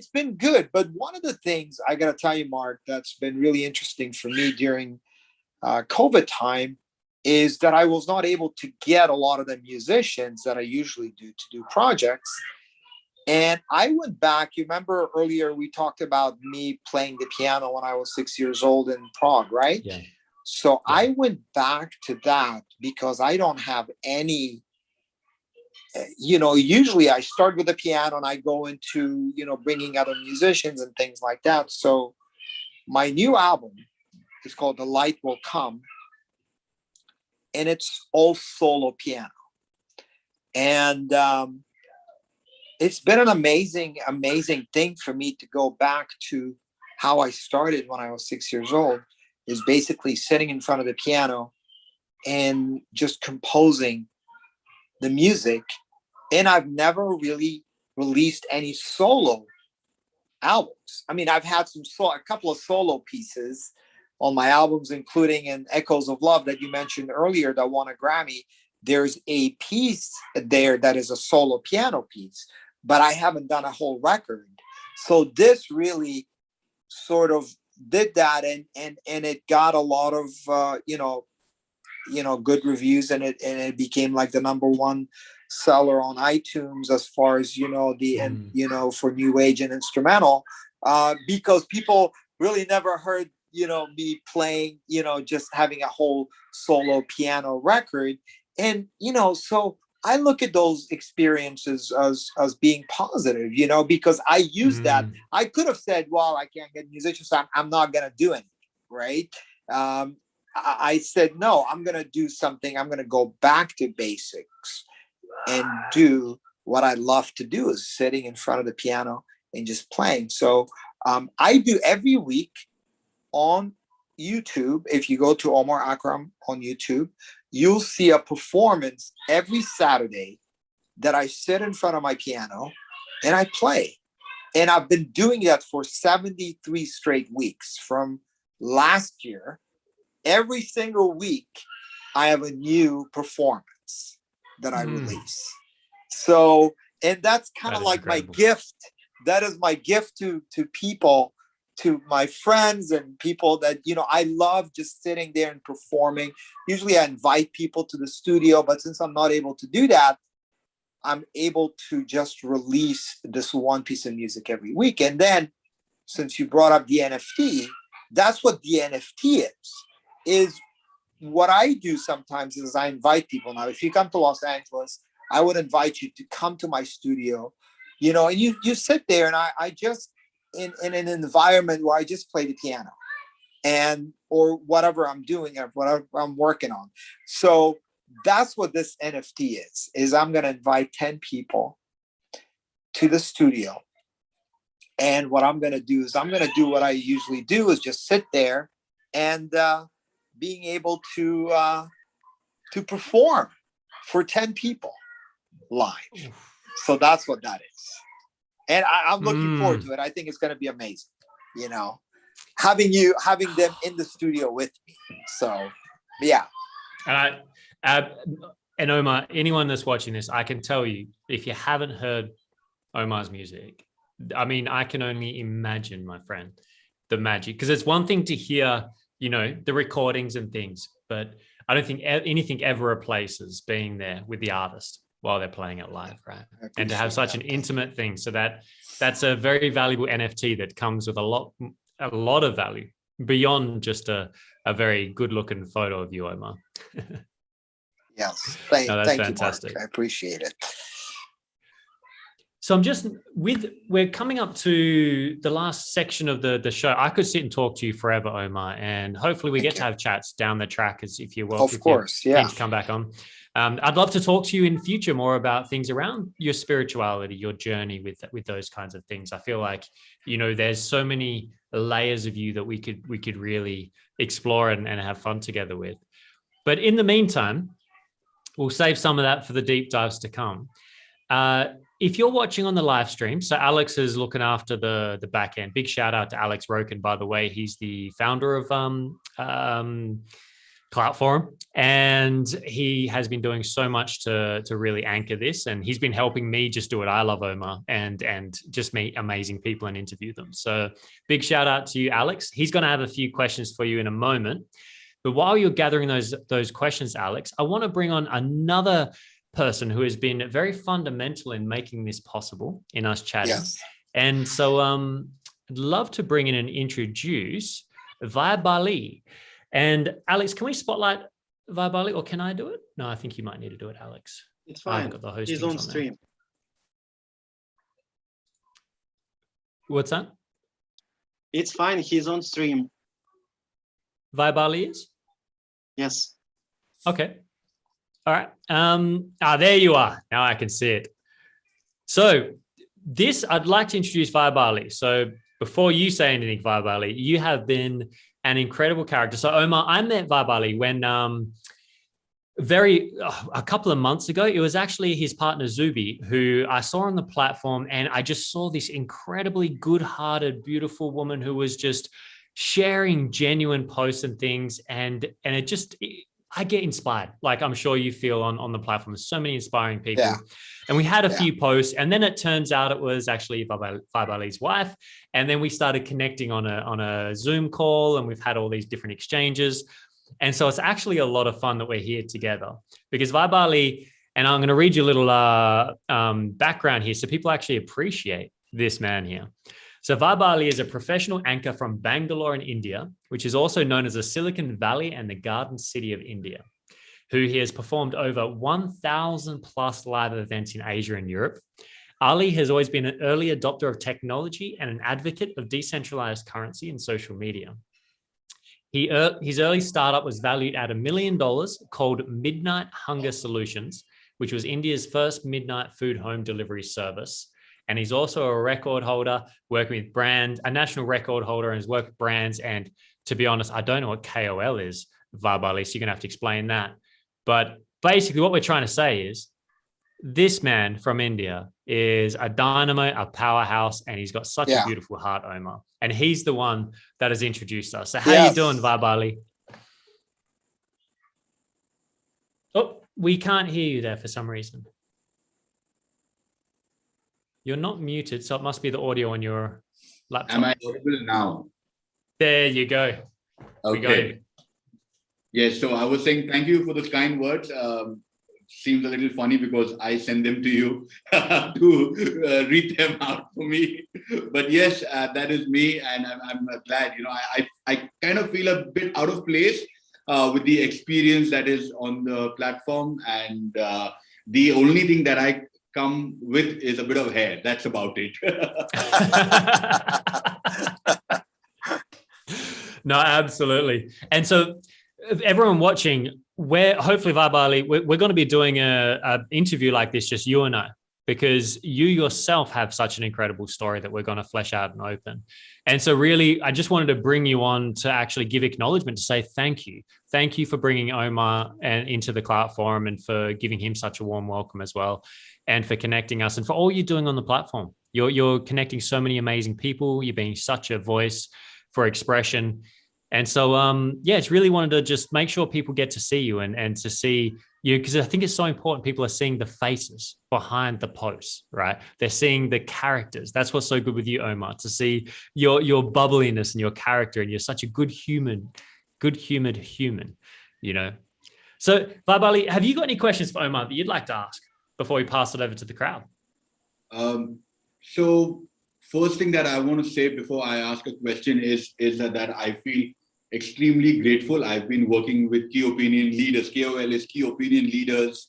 been good. But one of the things I got to tell you, Mark, that's been really interesting for me during COVID time is that I was not able to get a lot of the musicians that I usually do to do projects. And I went back. You remember earlier we talked about me playing the piano when I was 6 years old in Prague, right? Yeah. So I went back to that because I don't have any, usually I start with the piano and I go into, bringing other musicians and things like that. So my new album, it's called The Light Will Come, and it's all solo piano. And it's been an amazing thing for me to go back to how I started when I was 6 years old, is basically sitting in front of the piano and just composing the music. And I've never really released any solo albums. I mean, I've had a couple of solo pieces on my albums, including in Echoes of Love that you mentioned earlier that won a Grammy. There's a piece there that is a solo piano piece, but I haven't done a whole record. So this really sort of did that, and it got a lot of good reviews, and it became like the #1 seller on iTunes as far as for new age and instrumental. because people really never heard, me playing, just having a whole solo piano record. And, so I look at those experiences as being positive, because I use that. I could have said, well, I can't get musicians, so I'm not going to do anything, right? I said, no, I'm going to do something. I'm going to go back to basics and do what I love to do, is sitting in front of the piano and just playing. So I do every week on YouTube. If you go to Omar Akram on YouTube, you'll see a performance every Saturday that I sit in front of my piano and I play. And I've been doing that for 73 straight weeks from last year. Every single week, I have a new performance that I release. So, and that's kind of like incredible. My gift. That is my gift to people, to my friends and people that, I love just sitting there and performing. Usually I invite people to the studio, but since I'm not able to do that, I'm able to just release this one piece of music every week. And then, since you brought up the NFT, that's what the NFT is what I do sometimes is I invite people. Now, if you come to Los Angeles, I would invite you to come to my studio, and you sit there, and I just, in an environment where I just play the piano or whatever I'm doing or whatever I'm working on. So that's what this NFT is I'm going to invite 10 people to the studio. And what I'm going to do is I'm going to do what I usually do, is just sit there and being able to perform for 10 people live. So that's what that is. And I'm looking forward to it. I think it's going to be amazing, having them in the studio with me. So, yeah. And Omar, anyone that's watching this, I can tell you, if you haven't heard Omar's music, I mean, I can only imagine, my friend, the magic. Because it's one thing to hear, the recordings and things, but I don't think anything ever replaces being there with the artist while they're playing it live, right? And to have such an intimate thing. So that's a very valuable NFT that comes with a lot of value beyond just a very good looking photo of you, Omar. Yes. Thank fantastic. you, Mark. I appreciate it. So we're coming up to the last section of the show. I could sit and talk to you forever, Omar, and hopefully we get to have chats down the track as if you're welcome. Of course, yeah. To come back on. I'd love to talk to you in future more about things around your spirituality, your journey with those kinds of things. I feel like, there's so many layers of you that we could really explore and have fun together with. But in the meantime, we'll save some of that for the deep dives to come. If you're watching on the live stream, so Alex is looking after the back end. Big shout out to Alex Roken, by the way. He's the founder of Clout Forum, and he has been doing so much to really anchor this. And he's been helping me just do what I love, Omar, and just meet amazing people and interview them. So big shout out to you, Alex. He's going to have a few questions for you in a moment. But while you're gathering those questions, Alex, I want to bring on another person who has been very fundamental in making this possible, in us chatting. Yes. And so I'd love to bring in and introduce Vibali. And Alex, can we spotlight Vibali, or can I do it? No, I think you might need to do it, Alex. It's fine. Got the He's on stream. What's that? It's fine. He's on stream. Vibali is? Yes. Okay. All right. There you are. Now I can see it. So I'd like to introduce Vibali. So before you say anything, Vibali, you have been an incredible character. So Omar, I met Vibali when a couple of months ago. It was actually his partner Zubi, who I saw on the platform, and I just saw this incredibly good-hearted, beautiful woman who was just sharing genuine posts and things, and I get inspired. Like I'm sure you feel on the platform. There's so many inspiring people. Yeah. And we had a few posts, and then it turns out it was actually Vibali's wife. And then we started connecting on a Zoom call, and we've had all these different exchanges. And so it's actually a lot of fun that we're here together, because Vibali, and I'm going to read you a little background here so people actually appreciate this man here. So Vibe Ali is a professional anchor from Bangalore in India, which is also known as the Silicon Valley and the Garden City of India, who he has performed over 1,000 plus live events in Asia and Europe. Ali has always been an early adopter of technology and an advocate of decentralized currency and social media. His early startup was valued at $1 million called Midnight Hunger Solutions, which was India's first midnight food home delivery service. And he's also a record holder, working with brands, a national record holder, and has worked with brands. And to be honest, I don't know what KOL is, Vibe Ali, so you're going to have to explain that. But basically what we're trying to say is this man from India is a dynamo, a powerhouse, and he's got such a beautiful heart, Omar. And he's the one that has introduced us. So how you doing, Vibe Ali? Oh, we can't hear you there for some reason. You're not muted, so it must be the audio on your laptop. Am I audible now? There you go. Okay. Yes, so I was saying thank you for those kind words. Seems a little funny because I send them to you to read them out for me. But yes, that is me, and I'm glad. You know, I kind of feel a bit out of place with the experience that is on the platform, and the only thing that I come with is a bit of hair. That's about it. No, absolutely. And so everyone watching, hopefully Vibe Ali, we're going to be doing a interview like this, just you and I, because you yourself have such an incredible story that we're going to flesh out and open. And so really, I just wanted to bring you on to actually give acknowledgement, to say thank you. Thank you for bringing Omar into the Clout Forum, and for giving him such a warm welcome as well, and for connecting us, and for all you're doing on the platform. You're connecting so many amazing people. You're being such a voice for expression. And so, it's really wanted to just make sure people get to see you and to see you, because I think it's so important. People are seeing the faces behind the posts, right? They're seeing the characters. That's what's so good with you, Omar, to see your bubbliness and your character, and you're such a good-humored human, you know? So, Vibe Ali, have you got any questions for Omar that you'd like to ask before we pass it over to the crowd? So first thing that I want to say before I ask a question is that I feel extremely grateful. I've been working with key opinion leaders, KOL is key opinion leaders,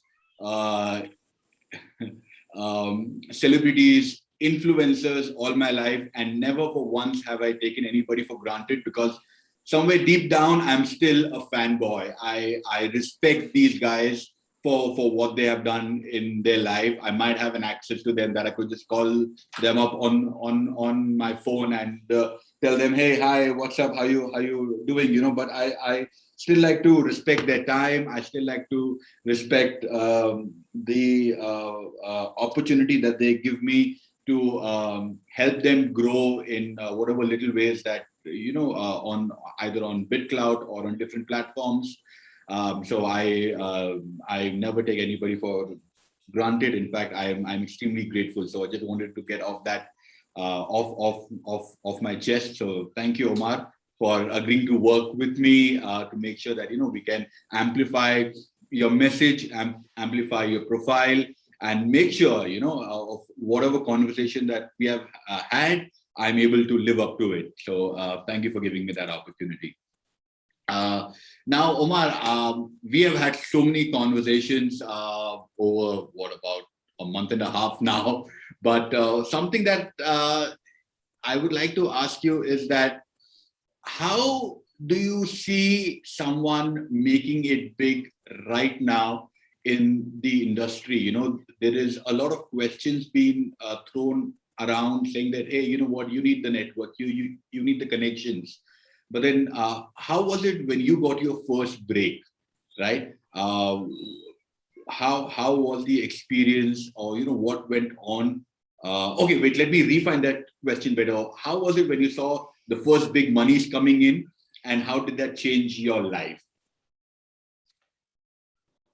celebrities, influencers all my life, and never for once have I taken anybody for granted, because somewhere deep down, I'm still a fanboy. I respect these guys for what they have done in their life. I might have an access to them that I could just call them up on my phone and tell them, hey, hi, what's up? How you doing? You know, but I still like to respect their time. I still like to respect the opportunity that they give me to help them grow in whatever little ways that, you know, on either on BitClout or on different platforms. So I never take anybody for granted. In fact, I'm extremely grateful. So I just wanted to get off that off my chest. So thank you, Omar, for agreeing to work with me to make sure that, you know, we can amplify your message, amplify your profile, and make sure, you know, of whatever conversation that we have had, I'm able to live up to it. So thank you for giving me that opportunity. Now, Omar, we have had so many conversations over about a month and a half now, but something that I would like to ask you is that, how do you see someone making it big right now in the industry? You know, there is a lot of questions being thrown around saying that, hey, you know what, you need the network, you need the connections. But then how was it when you got your first break, right? How was the experience, or, you know, what went on? Okay, wait, let me refine that question better. How was it when you saw the first big monies coming in, and how did that change your life?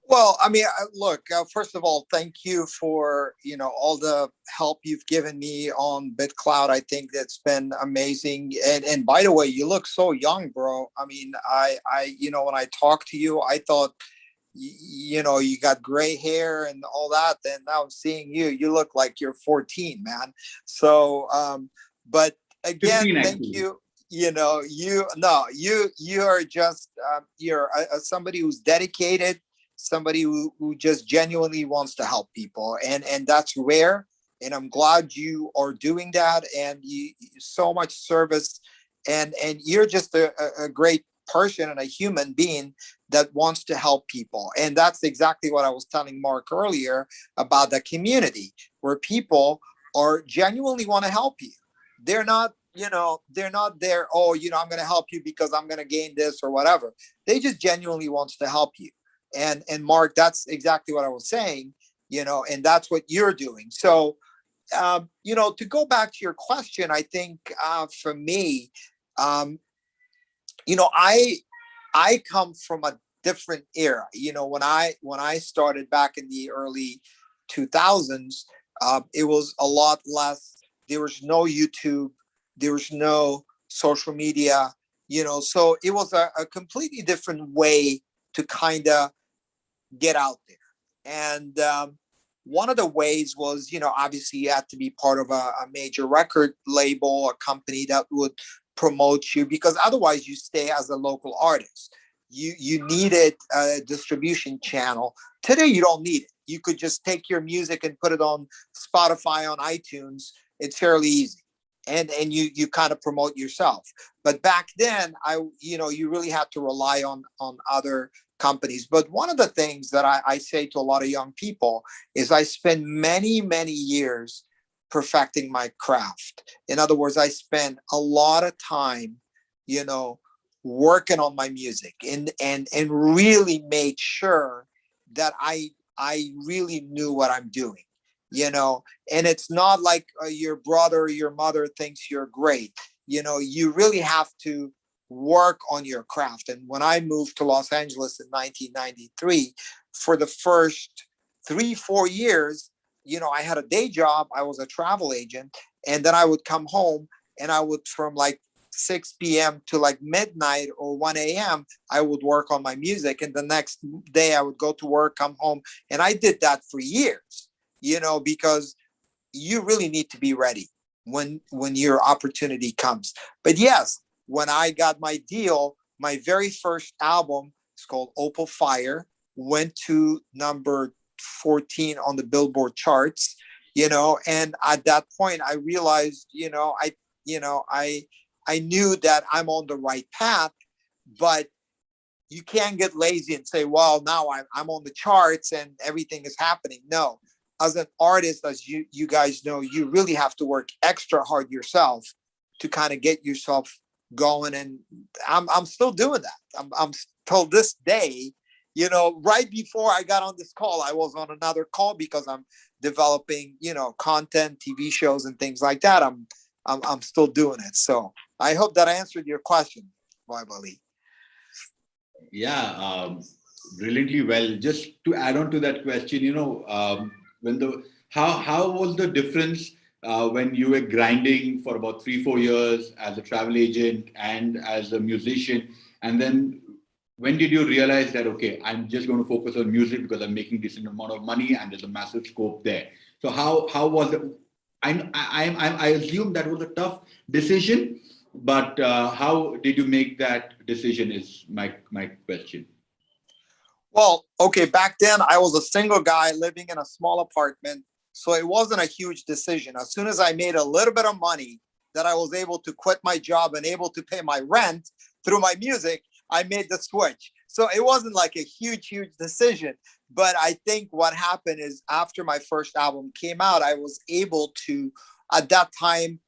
Well, I mean, look, first of all, thank you for, you know, all the help you've given me on BitClout. I think that's been amazing. And by the way, you look so young, bro. I mean, I you know, when I talked to you, I thought, you know, you got gray hair and all that. Then now I'm seeing you, you look like you're 14, man. So, but again, 15 thank actually. you. You are just you're somebody who's dedicated, somebody who just genuinely wants to help people, and that's rare. And I'm glad you are doing that, and you so much service, and you're just a great person and a human being that wants to help people. And that's exactly what I was telling Mark earlier about the community, where people are genuinely want to help you. They're not, they're not there, oh, I'm going to help you because I'm going to gain this or whatever. They just genuinely wants to help you. And Mark, that's exactly what I was saying, and that's what you're doing. So, to go back to your question, I think for me, I come from a different era. When I started back in the early 2000s, it was a lot less. There was no YouTube, there was no social media, so it was a completely different way to kind of get out there. And one of the ways was, obviously you had to be part of a major record label, a company that would promote you, because otherwise you stay as a local artist. You needed a distribution channel. Today you don't need it. You could just take your music and put it on Spotify, on iTunes. It's fairly easy, and you kind of promote yourself. But back then, you really had to rely on other companies. But one of the things that I say to a lot of young people is I spent many years perfecting my craft. In other words, I spent a lot of time, working on my music, and really made sure that I really knew what I'm doing. And it's not like your brother or your mother thinks you're great. You really have to work on your craft. And when I moved to Los Angeles in 1993, for the first 3-4 years, I had a day job. I was a travel agent. And then I would come home, and I would, from like 6 p.m. to like midnight or 1 a.m., I would work on my music. And the next day I would go to work, come home. And I did that for years, because you really need to be ready when your opportunity comes. But yes, when I got my deal, my very first album, it's called Opal Fire, went to number 14 on the Billboard charts, and at that point I realized, I knew that I'm on the right path. But you can't get lazy and say, well, now I'm on the charts and everything is happening. No, as an artist, as you guys know, you really have to work extra hard yourself to kind of get yourself going. And I'm still doing that. I'm till this day, right before I got on this call, I was on another call because I'm developing, content, TV shows and things like that. I'm still doing it. So I hope that I answered your question, Vibe Ali. Yeah, brilliantly well. Just to add on to that question, how was the difference when you were grinding for about 3-4 years as a travel agent and as a musician, and then when did you realize that, okay, I'm just going to focus on music because I'm making decent amount of money and there's a massive scope there? So how was it? I assume that was a tough decision, but how did you make that decision is my question. Well, okay, back then I was a single guy living in a small apartment, so it wasn't a huge decision. As soon as I made a little bit of money that I was able to quit my job and able to pay my rent through my music, I made the switch. So it wasn't like a huge decision. But I think what happened is after my first album came out, I was able to, at that time,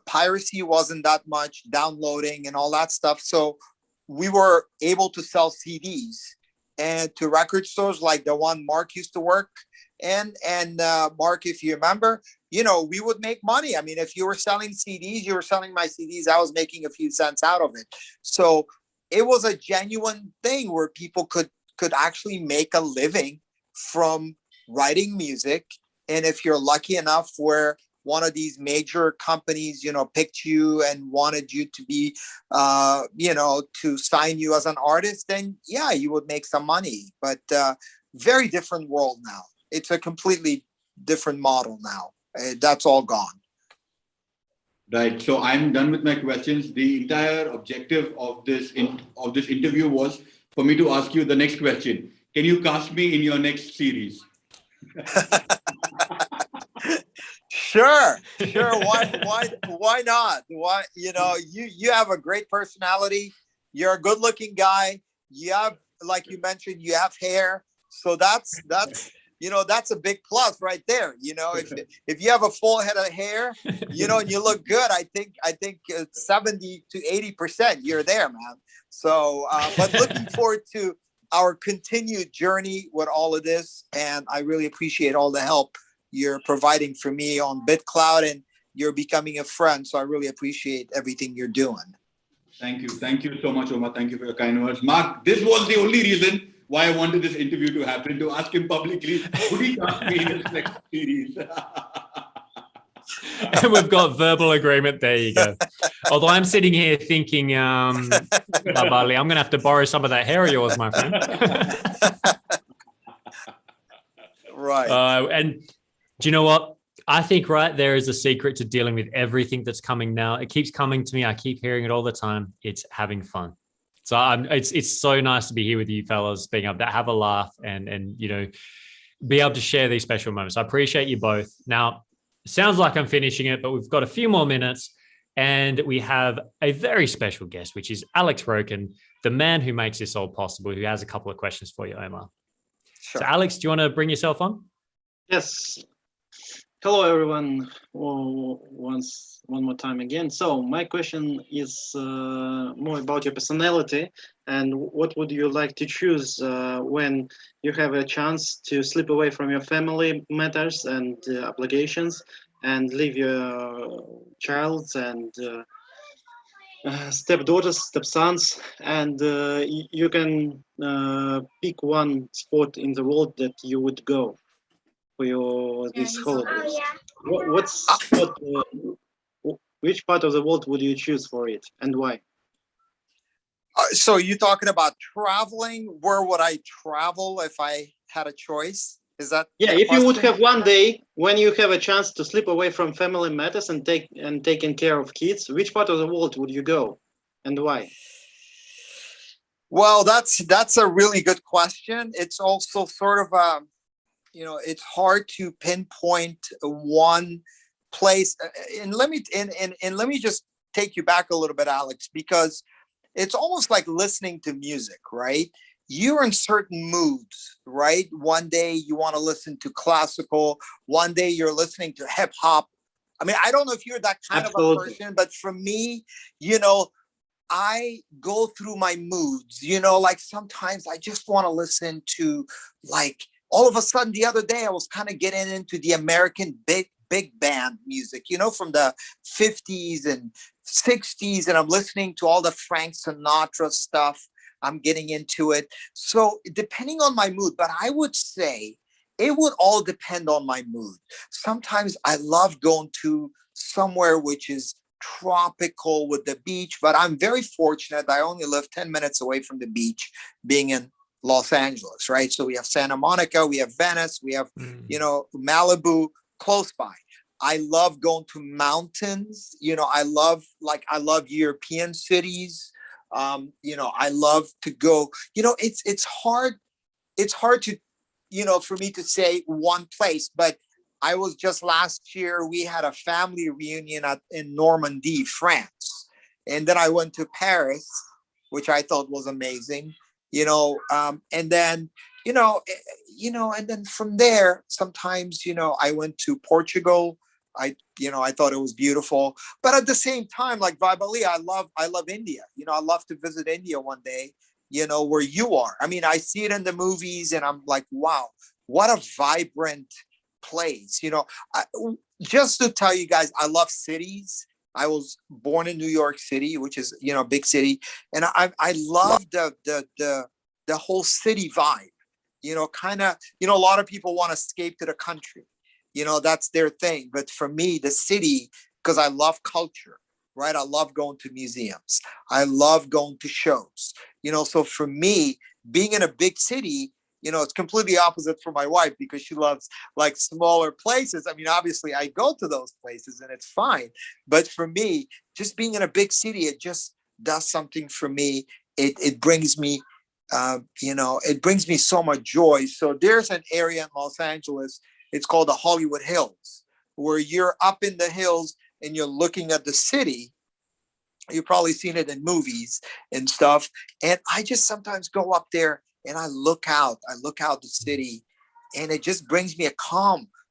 piracy wasn't that much, downloading and all that stuff. So we were able to sell CDs and to record stores like the one Mark used to work. And Mark, if you remember, we would make money. I mean, if you were selling CDs, you were selling my CDs, I was making a few cents out of it. So it was a genuine thing where people could actually make a living from writing music. And if you're lucky enough where one of these major companies, picked you and wanted you to be, to sign you as an artist, then yeah, you would make some money. But very different world now. It's a completely different model now. That's all gone. Right. So I'm done with my questions. The entire objective of this interview was for me to ask you the next question. Can you cast me in your next series? Sure. Why not? Why, you have a great personality. You're a good-looking guy. You have, like you mentioned, you have hair. So that's that's a big plus right there. If you have a full head of hair, and you look good, I think 70 to 80% you're there, man. So but looking forward to our continued journey with all of this, and I really appreciate all the help you're providing for me on BitClout, and you're becoming a friend. So I really appreciate everything you're doing. Thank you. Thank you so much, Omar. Thank you for your kind words. Mark, this was the only reason why I wanted this interview to happen, to ask him publicly, would he cast me in his next series? And we've got verbal agreement. There you go. Although I'm sitting here thinking, Babali, I'm going to have to borrow some of that hair of yours, my friend. Right. And do you know what? I think right there is a secret to dealing with everything that's coming now. It keeps coming to me. I keep hearing it all the time. It's having fun. So it's so nice to be here with you fellas, being able to have a laugh and be able to share these special moments. I appreciate you both. Now, sounds like I'm finishing it, but we've got a few more minutes, and we have a very special guest, which is Alex Roken, the man who makes this all possible, who has a couple of questions for you, Omar. Sure. So, Alex, do you want to bring yourself on? Yes. Hello, everyone. One more time again. So my question is more about your personality, and what would you like to choose when you have a chance to slip away from your family matters and obligations, and leave your child and stepdaughters, stepsons, and you can pick one spot in the world that you would go for these holidays. Which part of the world would you choose for it, and why? So you talking about traveling? Where would I travel if I had a choice? Is that if you would have one day when you have a chance to slip away from family matters and taking care of kids, which part of the world would you go, and why? Well, that's a really good question. It's also sort of it's hard to pinpoint one place. And let me just take you back a little bit, Alex, because it's almost like listening to music, right? You're in certain moods, right? One day you want to listen to classical. One day you're listening to hip hop. I mean, I don't know if you're that kind Absolutely. of a person, but for me, I go through my moods, like sometimes I just want to listen to, like, all of a sudden the other day I was kind of getting into the American big band music, from the 50s and 60s, and I'm listening to all the Frank Sinatra stuff. I'm getting into it. So depending on my mood, but I would say it would all depend on my mood. Sometimes I love going to somewhere which is tropical with the beach, but I'm very fortunate. I only live 10 minutes away from the beach, being in Los Angeles, right? So we have Santa Monica, we have Venice, we have, Malibu close by. I love going to mountains. I love European cities. I love to go, it's hard to, for me to say one place, but I was just last year, we had a family reunion in Normandy, France. And then I went to Paris, which I thought was amazing, and then, and then from there, sometimes, I went to Portugal. I thought it was beautiful, but at the same time, like Vibali, I love India. I love to visit India one day, where you are. I mean, I see it in the movies and I'm like, wow, what a vibrant place. Just to tell you guys, I love cities. I was born in New York City, which is, a big city. And I love the whole city vibe, kind of, a lot of people want to escape to the country. That's their thing. But for me, the city, because I love culture, right? I love going to museums. I love going to shows, so for me, being in a big city, it's completely opposite for my wife because she loves like smaller places. I mean, obviously I go to those places and it's fine. But for me, just being in a big city, it just does something for me. It brings me, it brings me so much joy. So there's an area in Los Angeles, it's called the Hollywood Hills, where you're up in the hills and you're looking at the city. You've probably seen it in movies and stuff. And I just sometimes go up there and I look out the city, and it just brings me a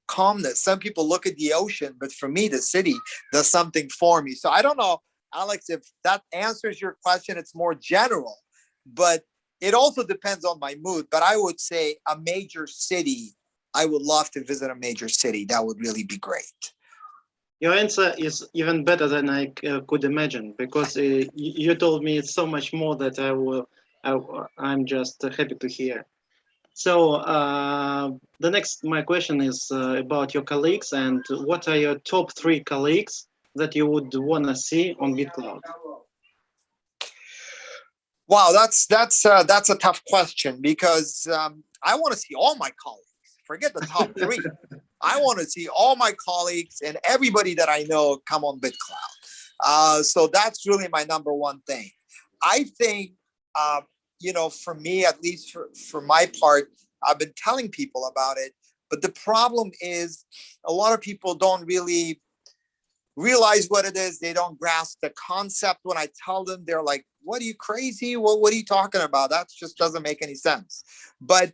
calmness. Some people look at the ocean, but for me, the city does something for me. So I don't know, Alex, if that answers your question. It's more general, but it also depends on my mood. But I would say a major city, I would love to visit a major city. That would really be great. Your answer is even better than I could imagine, because you told me so much more that I'm just happy to hear. So my question is about your colleagues, and what are your top 3 colleagues that you would want to see on BitClout? Wow, that's a tough question, because I want to see all my colleagues. Forget the top 3. I want to see all my colleagues and everybody that I know come on BitClout. So that's really my number one thing. I think, for me, at least for my part, I've been telling people about it. But the problem is a lot of people don't really realize what it is. They don't grasp the concept. When I tell them, they're like, what, are you crazy? What are you talking about? That just doesn't make any sense. But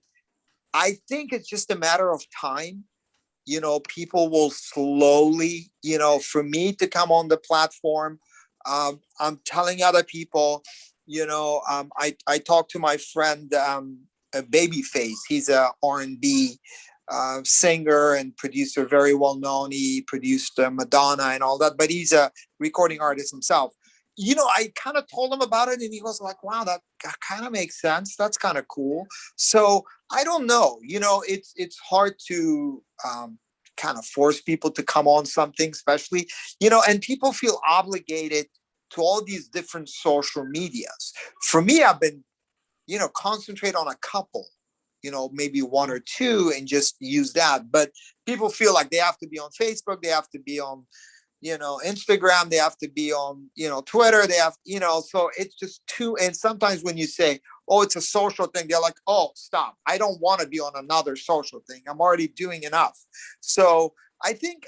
I think it's just a matter of time. People will slowly, for me to come on the platform, I'm telling other people, I talked to my friend, Babyface. He's a R&B singer and producer, very well known. He produced Madonna and all that, but he's a recording artist himself. I kind of told him about it, and he was like, wow, that kind of makes sense. That's kind of cool. So I don't know, it's hard to kind of force people to come on something, especially, and people feel obligated to all these different social medias. For me, I've been, concentrate on a couple, maybe 1 or 2, and just use that. But people feel like they have to be on Facebook, they have to be on, Instagram, they have to be on, Twitter, they have, so it's just too. And sometimes when you say, oh, it's a social thing, they're like, oh, stop. I don't want to be on another social thing. I'm already doing enough. So I think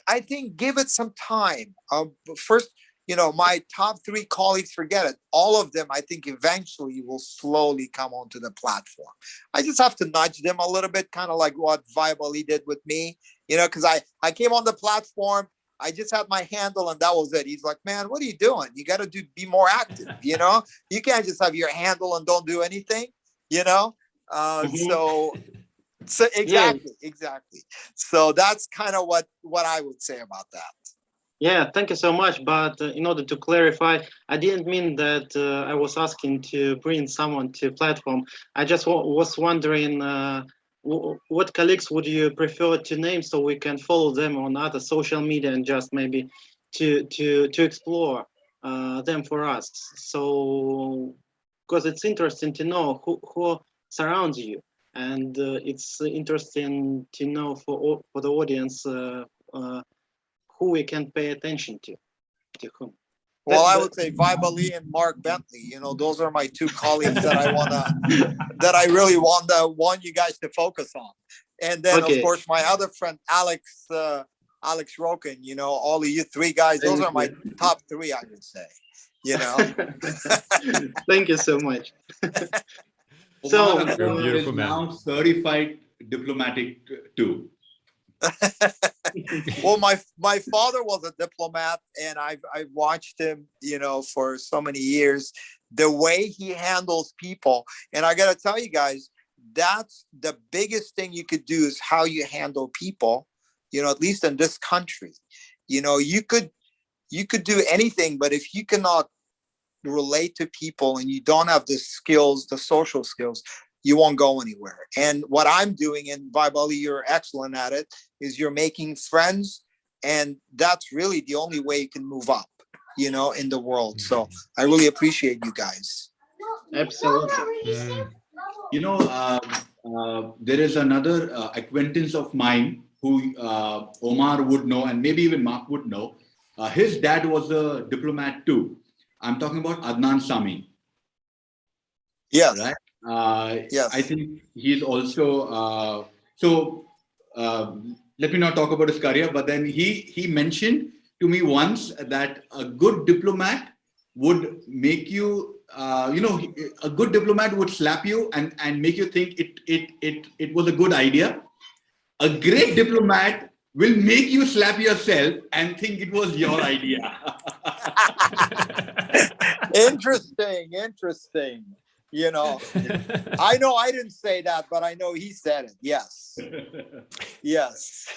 give it some time. First, my top 3 colleagues, forget it. All of them, I think eventually will slowly come onto the platform. I just have to nudge them a little bit, kind of like what Vibe Ali did with me, because I came on the platform. I just had my handle and that was it. He's like, man, what are you doing? You got to be more active, You can't just have your handle and don't do anything, Mm-hmm. So exactly. So that's kind of what I would say about that. Yeah, thank you so much. But in order to clarify, I didn't mean that I was asking to bring someone to platform. I just was wondering what colleagues would you prefer to name so we can follow them on other social media and just maybe to explore them for us. So because it's interesting to know who surrounds you, and it's interesting to know for the audience who we can pay attention to whom. Well, I would say Vibe Ali and Mark Bentley. Those are my 2 colleagues that I really want you guys to focus on. And then, of course, my other friend Alex Roken. All of you 3 guys. Those are my top 3, I would say. Thank you so much. So Omar Akram beautiful is man. now certified diplomatic too. Well, my father was a diplomat, and I watched him, for so many years, the way he handles people. And I got to tell you guys, that's the biggest thing you could do is how you handle people, at least in this country. You could do anything, but if you cannot relate to people and you don't have the skills, the social skills, you won't go anywhere. And what I'm doing, and Vibe Ali, you're excellent at it, is you're making friends. And that's really the only way you can move up, in the world. So I really appreciate you guys. Absolutely. there is another acquaintance of mine who Omar would know, and maybe even Mark would know. His dad was a diplomat too. I'm talking about Adnan Sami, Yes. right? Yes. I think he's also let me not talk about his career, but then he mentioned to me once that a good diplomat would make you, a good diplomat would slap you and make you think it was a good idea. A great diplomat will make you slap yourself and think it was your idea. Interesting. You know, I know I didn't say that, but I know he said it. Yes. Yes.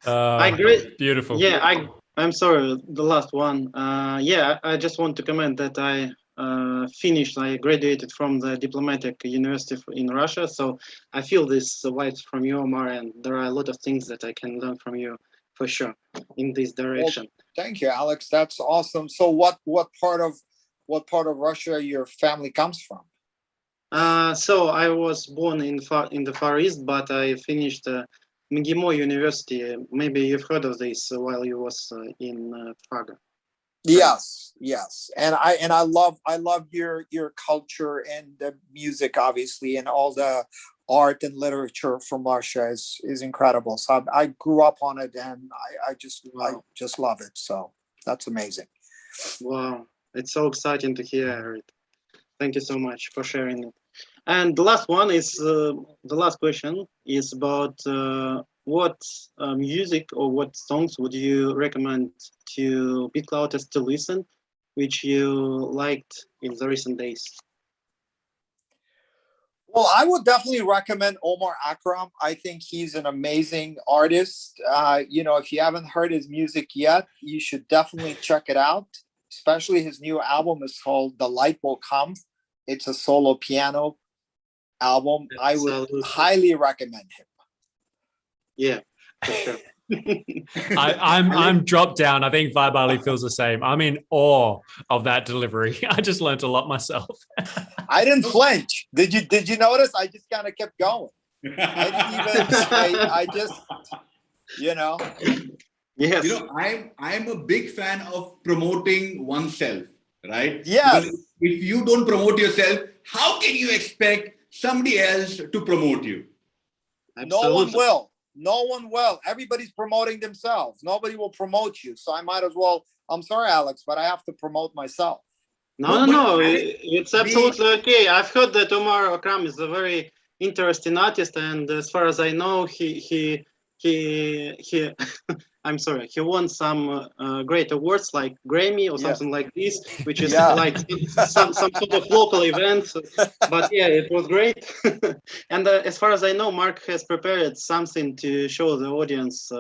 I agree. Beautiful. Yeah, I'm sorry, the last one. Yeah, I just want to comment that I graduated from the diplomatic university in Russia. So I feel this vibes from you, Omar, and there are a lot of things that I can learn from you for sure in this direction. Well, thank you, Alex. That's awesome. So what part of Russia your family comes from? So I was born in the Far East, but I finished MGIMO University. Maybe you've heard of this while you was in Prague. Yes, and I love your culture and the music, obviously, and all the art and literature from Russia is incredible. So I grew up on it, and I just love it. So that's amazing. Wow, it's so exciting to hear it. Thank you so much for sharing it. And the last one is the last question is about what music or what songs would you recommend to BitClouters to listen, which you liked in the recent days? Well, I would definitely recommend Omar Akram. I think he's an amazing artist. If you haven't heard his music yet, you should definitely check it out. Especially his new album is called The Light Will Come. It's a solo piano album. I would highly recommend him. Yeah, for sure. I'm dropped down. I think Vibe Ali feels the same. I'm in awe of that delivery. I just learned a lot myself. I didn't flinch. Did you notice? I just kind of kept going. I didn't even. I just, Yes. I'm a big fan of promoting oneself, right? Yes. Because if you don't promote yourself, how can you expect somebody else to promote you? Absolutely. No one will. Everybody's promoting themselves. Nobody will promote you. So I might as well. I'm sorry, Alex, but I have to promote myself. No. It's absolutely okay. I've heard that Omar Akram is a very interesting artist, and as far as I know, he I'm sorry, he won some great awards like Grammy or something like this, which is like some sort of local event. But yeah, it was great. And as far as I know, Mark has prepared something to show the audience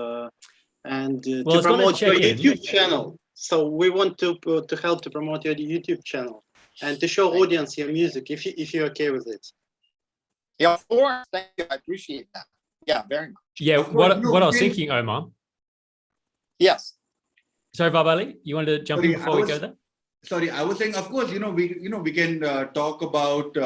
and to promote your YouTube channel. So we want to help to promote your YouTube channel and to show audience your music if you're okay with it. Yeah, of course. Thank you. I appreciate that. Yeah, very much. Yeah, what I was thinking, Omar. Yes. Sorry, Vibe Ali, you wanted to jump in before we go there? Sorry, I was saying, of course, we can talk about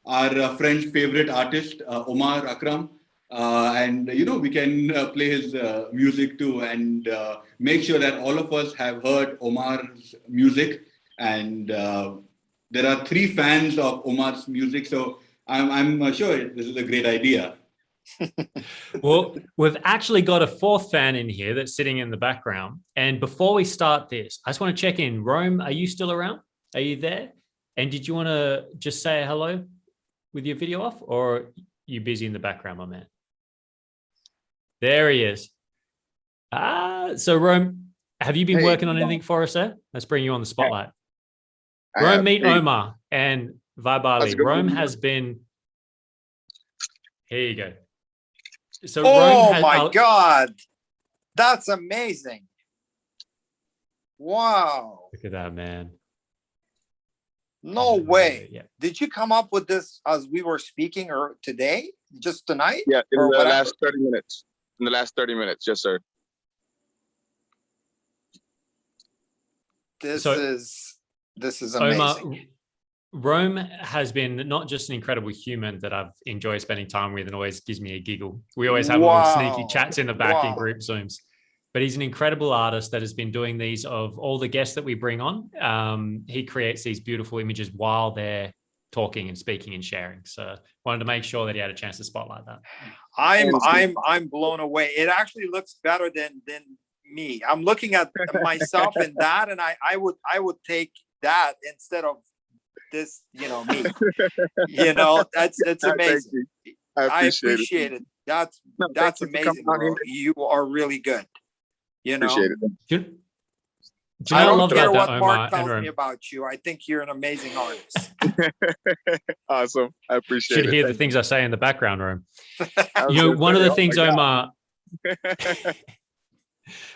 our French favorite artist, Omar Akram. And we can play his music too, and make sure that all of us have heard Omar's music. And there are 3 fans of Omar's music, so I'm sure this is a great idea. Well, we've actually got a 4th fan in here that's sitting in the background. And before we start this, I just want to check in. Rome, are you still around? Are you there? And did you want to just say hello with your video off, or are you busy in the background, my man? There he is. So Rome, have you been working on anything for us there? Let's bring you on the spotlight. Rome, meet Omar and Vibe Ali. Rome has been... Here you go. So Rome my God. That's amazing. Wow. Look at that, man. No way. Yeah. Did you come up with this as we were speaking or today? Just tonight? Yeah, in the last 30 minutes. In the last 30 minutes, yes, sir. This is amazing. Omar, Rome has been not just an incredible human that I've enjoyed spending time with and always gives me a giggle. We always have little sneaky chats in the back in group Zooms. But he's an incredible artist that has been doing these of all the guests that we bring on. He creates these beautiful images while they're talking and speaking and sharing. So wanted to make sure that he had a chance to spotlight that. I'm blown away. It actually looks better than me. I'm looking at myself in that, and I would take that instead of this, me. It's amazing. I appreciate it. That's amazing, bro. You are really good. Appreciate it. Do you I know don't care what Omar Mark tells me about you. I think you're an amazing artist. Awesome. I appreciate Should it. hear the things I say in the background room. Absolutely. One of the things, Oh my Omar,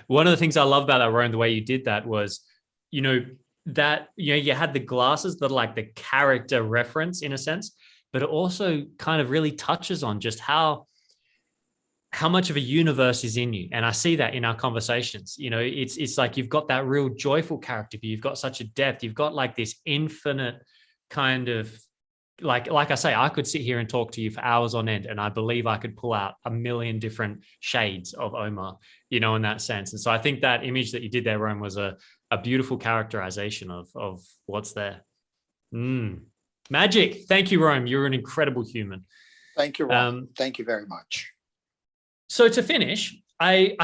one of the things I love about that, Rome, the way you did that was, you had the glasses that are like the character reference in a sense, but it also kind of really touches on just how much of a universe is in you. And I see that in our conversations. It's like you've got that real joyful character, but you've got such a depth. You've got like this infinite kind of like I say, I could sit here and talk to you for hours on end, and I believe I could pull out a million different shades of Omar, in that sense. And so I think that image that you did there, Rome, was a beautiful characterization of what's there. Magic. Thank you, Rome. You're an incredible human. Thank you, Ron. Thank you very much. So to finish, I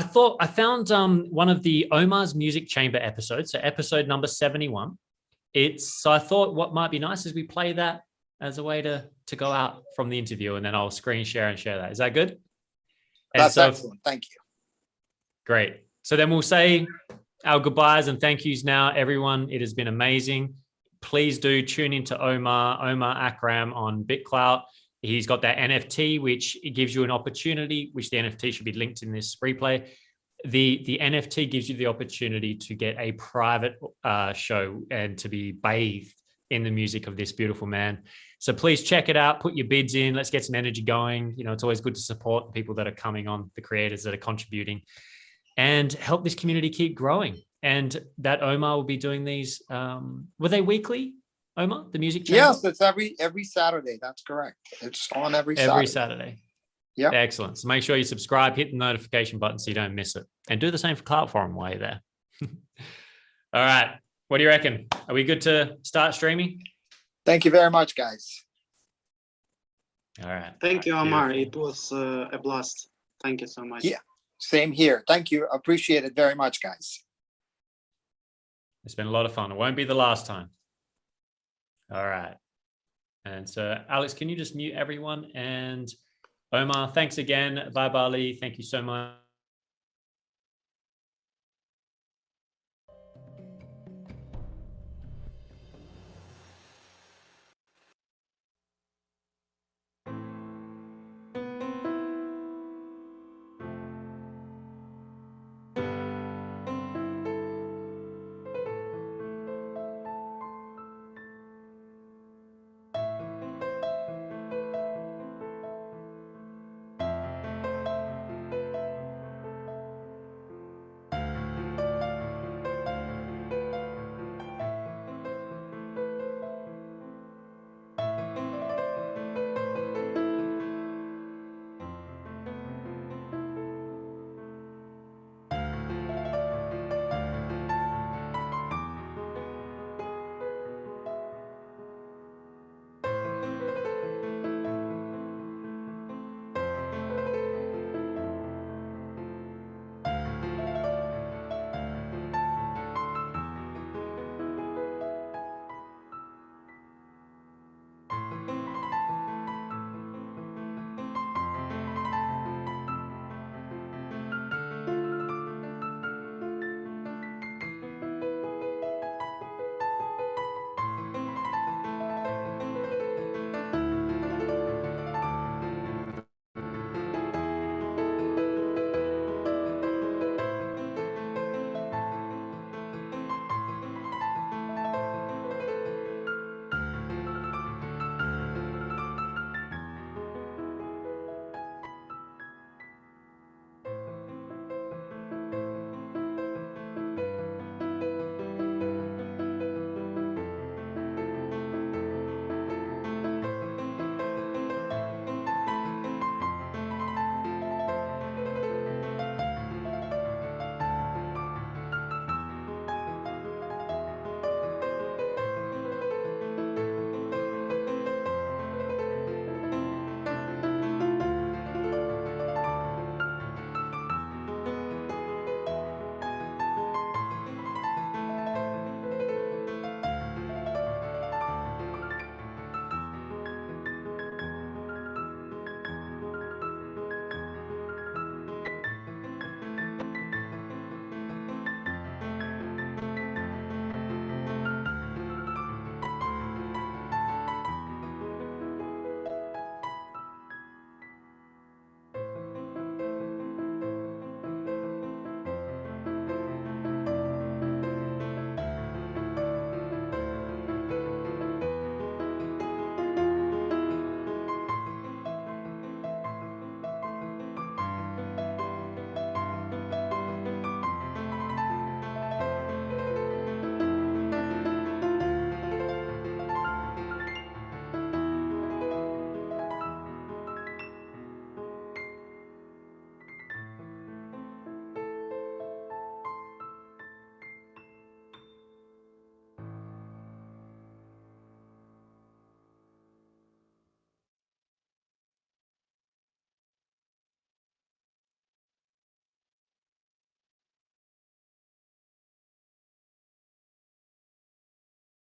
found one of the Omar's Music Chamber episodes, so episode number 71. So I thought what might be nice is we play that as a way to go out from the interview, and then I'll screen share and share that. Is that good? That's excellent. Thank you. Great. So then we'll say our goodbyes and thank yous now, everyone. It has been amazing. Please do tune into Omar Akram on BitClout. He's got that NFT, which gives you an opportunity, which the NFT should be linked in this replay. The NFT gives you the opportunity to get a private show and to be bathed in the music of this beautiful man. So please check it out, put your bids in, let's get some energy going. It's always good to support the people that are coming on, the creators that are contributing, and help this community keep growing. And that Omar will be doing these, were they weekly, Omar, the music channel? Yes, it's every Saturday. That's correct. It's on every Saturday. Every Saturday. Yeah. Excellent. So make sure you subscribe, hit the notification button so you don't miss it. And do the same for Clout Forum while you're there. All right. What do you reckon? Are we good to start streaming? Thank you very much, guys. All right. Thank you, Omar. Beautiful. It was a blast. Thank you so much. Yeah, same here. Thank you. Appreciate it very much, guys. It's been a lot of fun. It won't be the last time. All right. And so, Alex, can you just mute everyone? And Omar, thanks again. Bye, Bali. Thank you so much.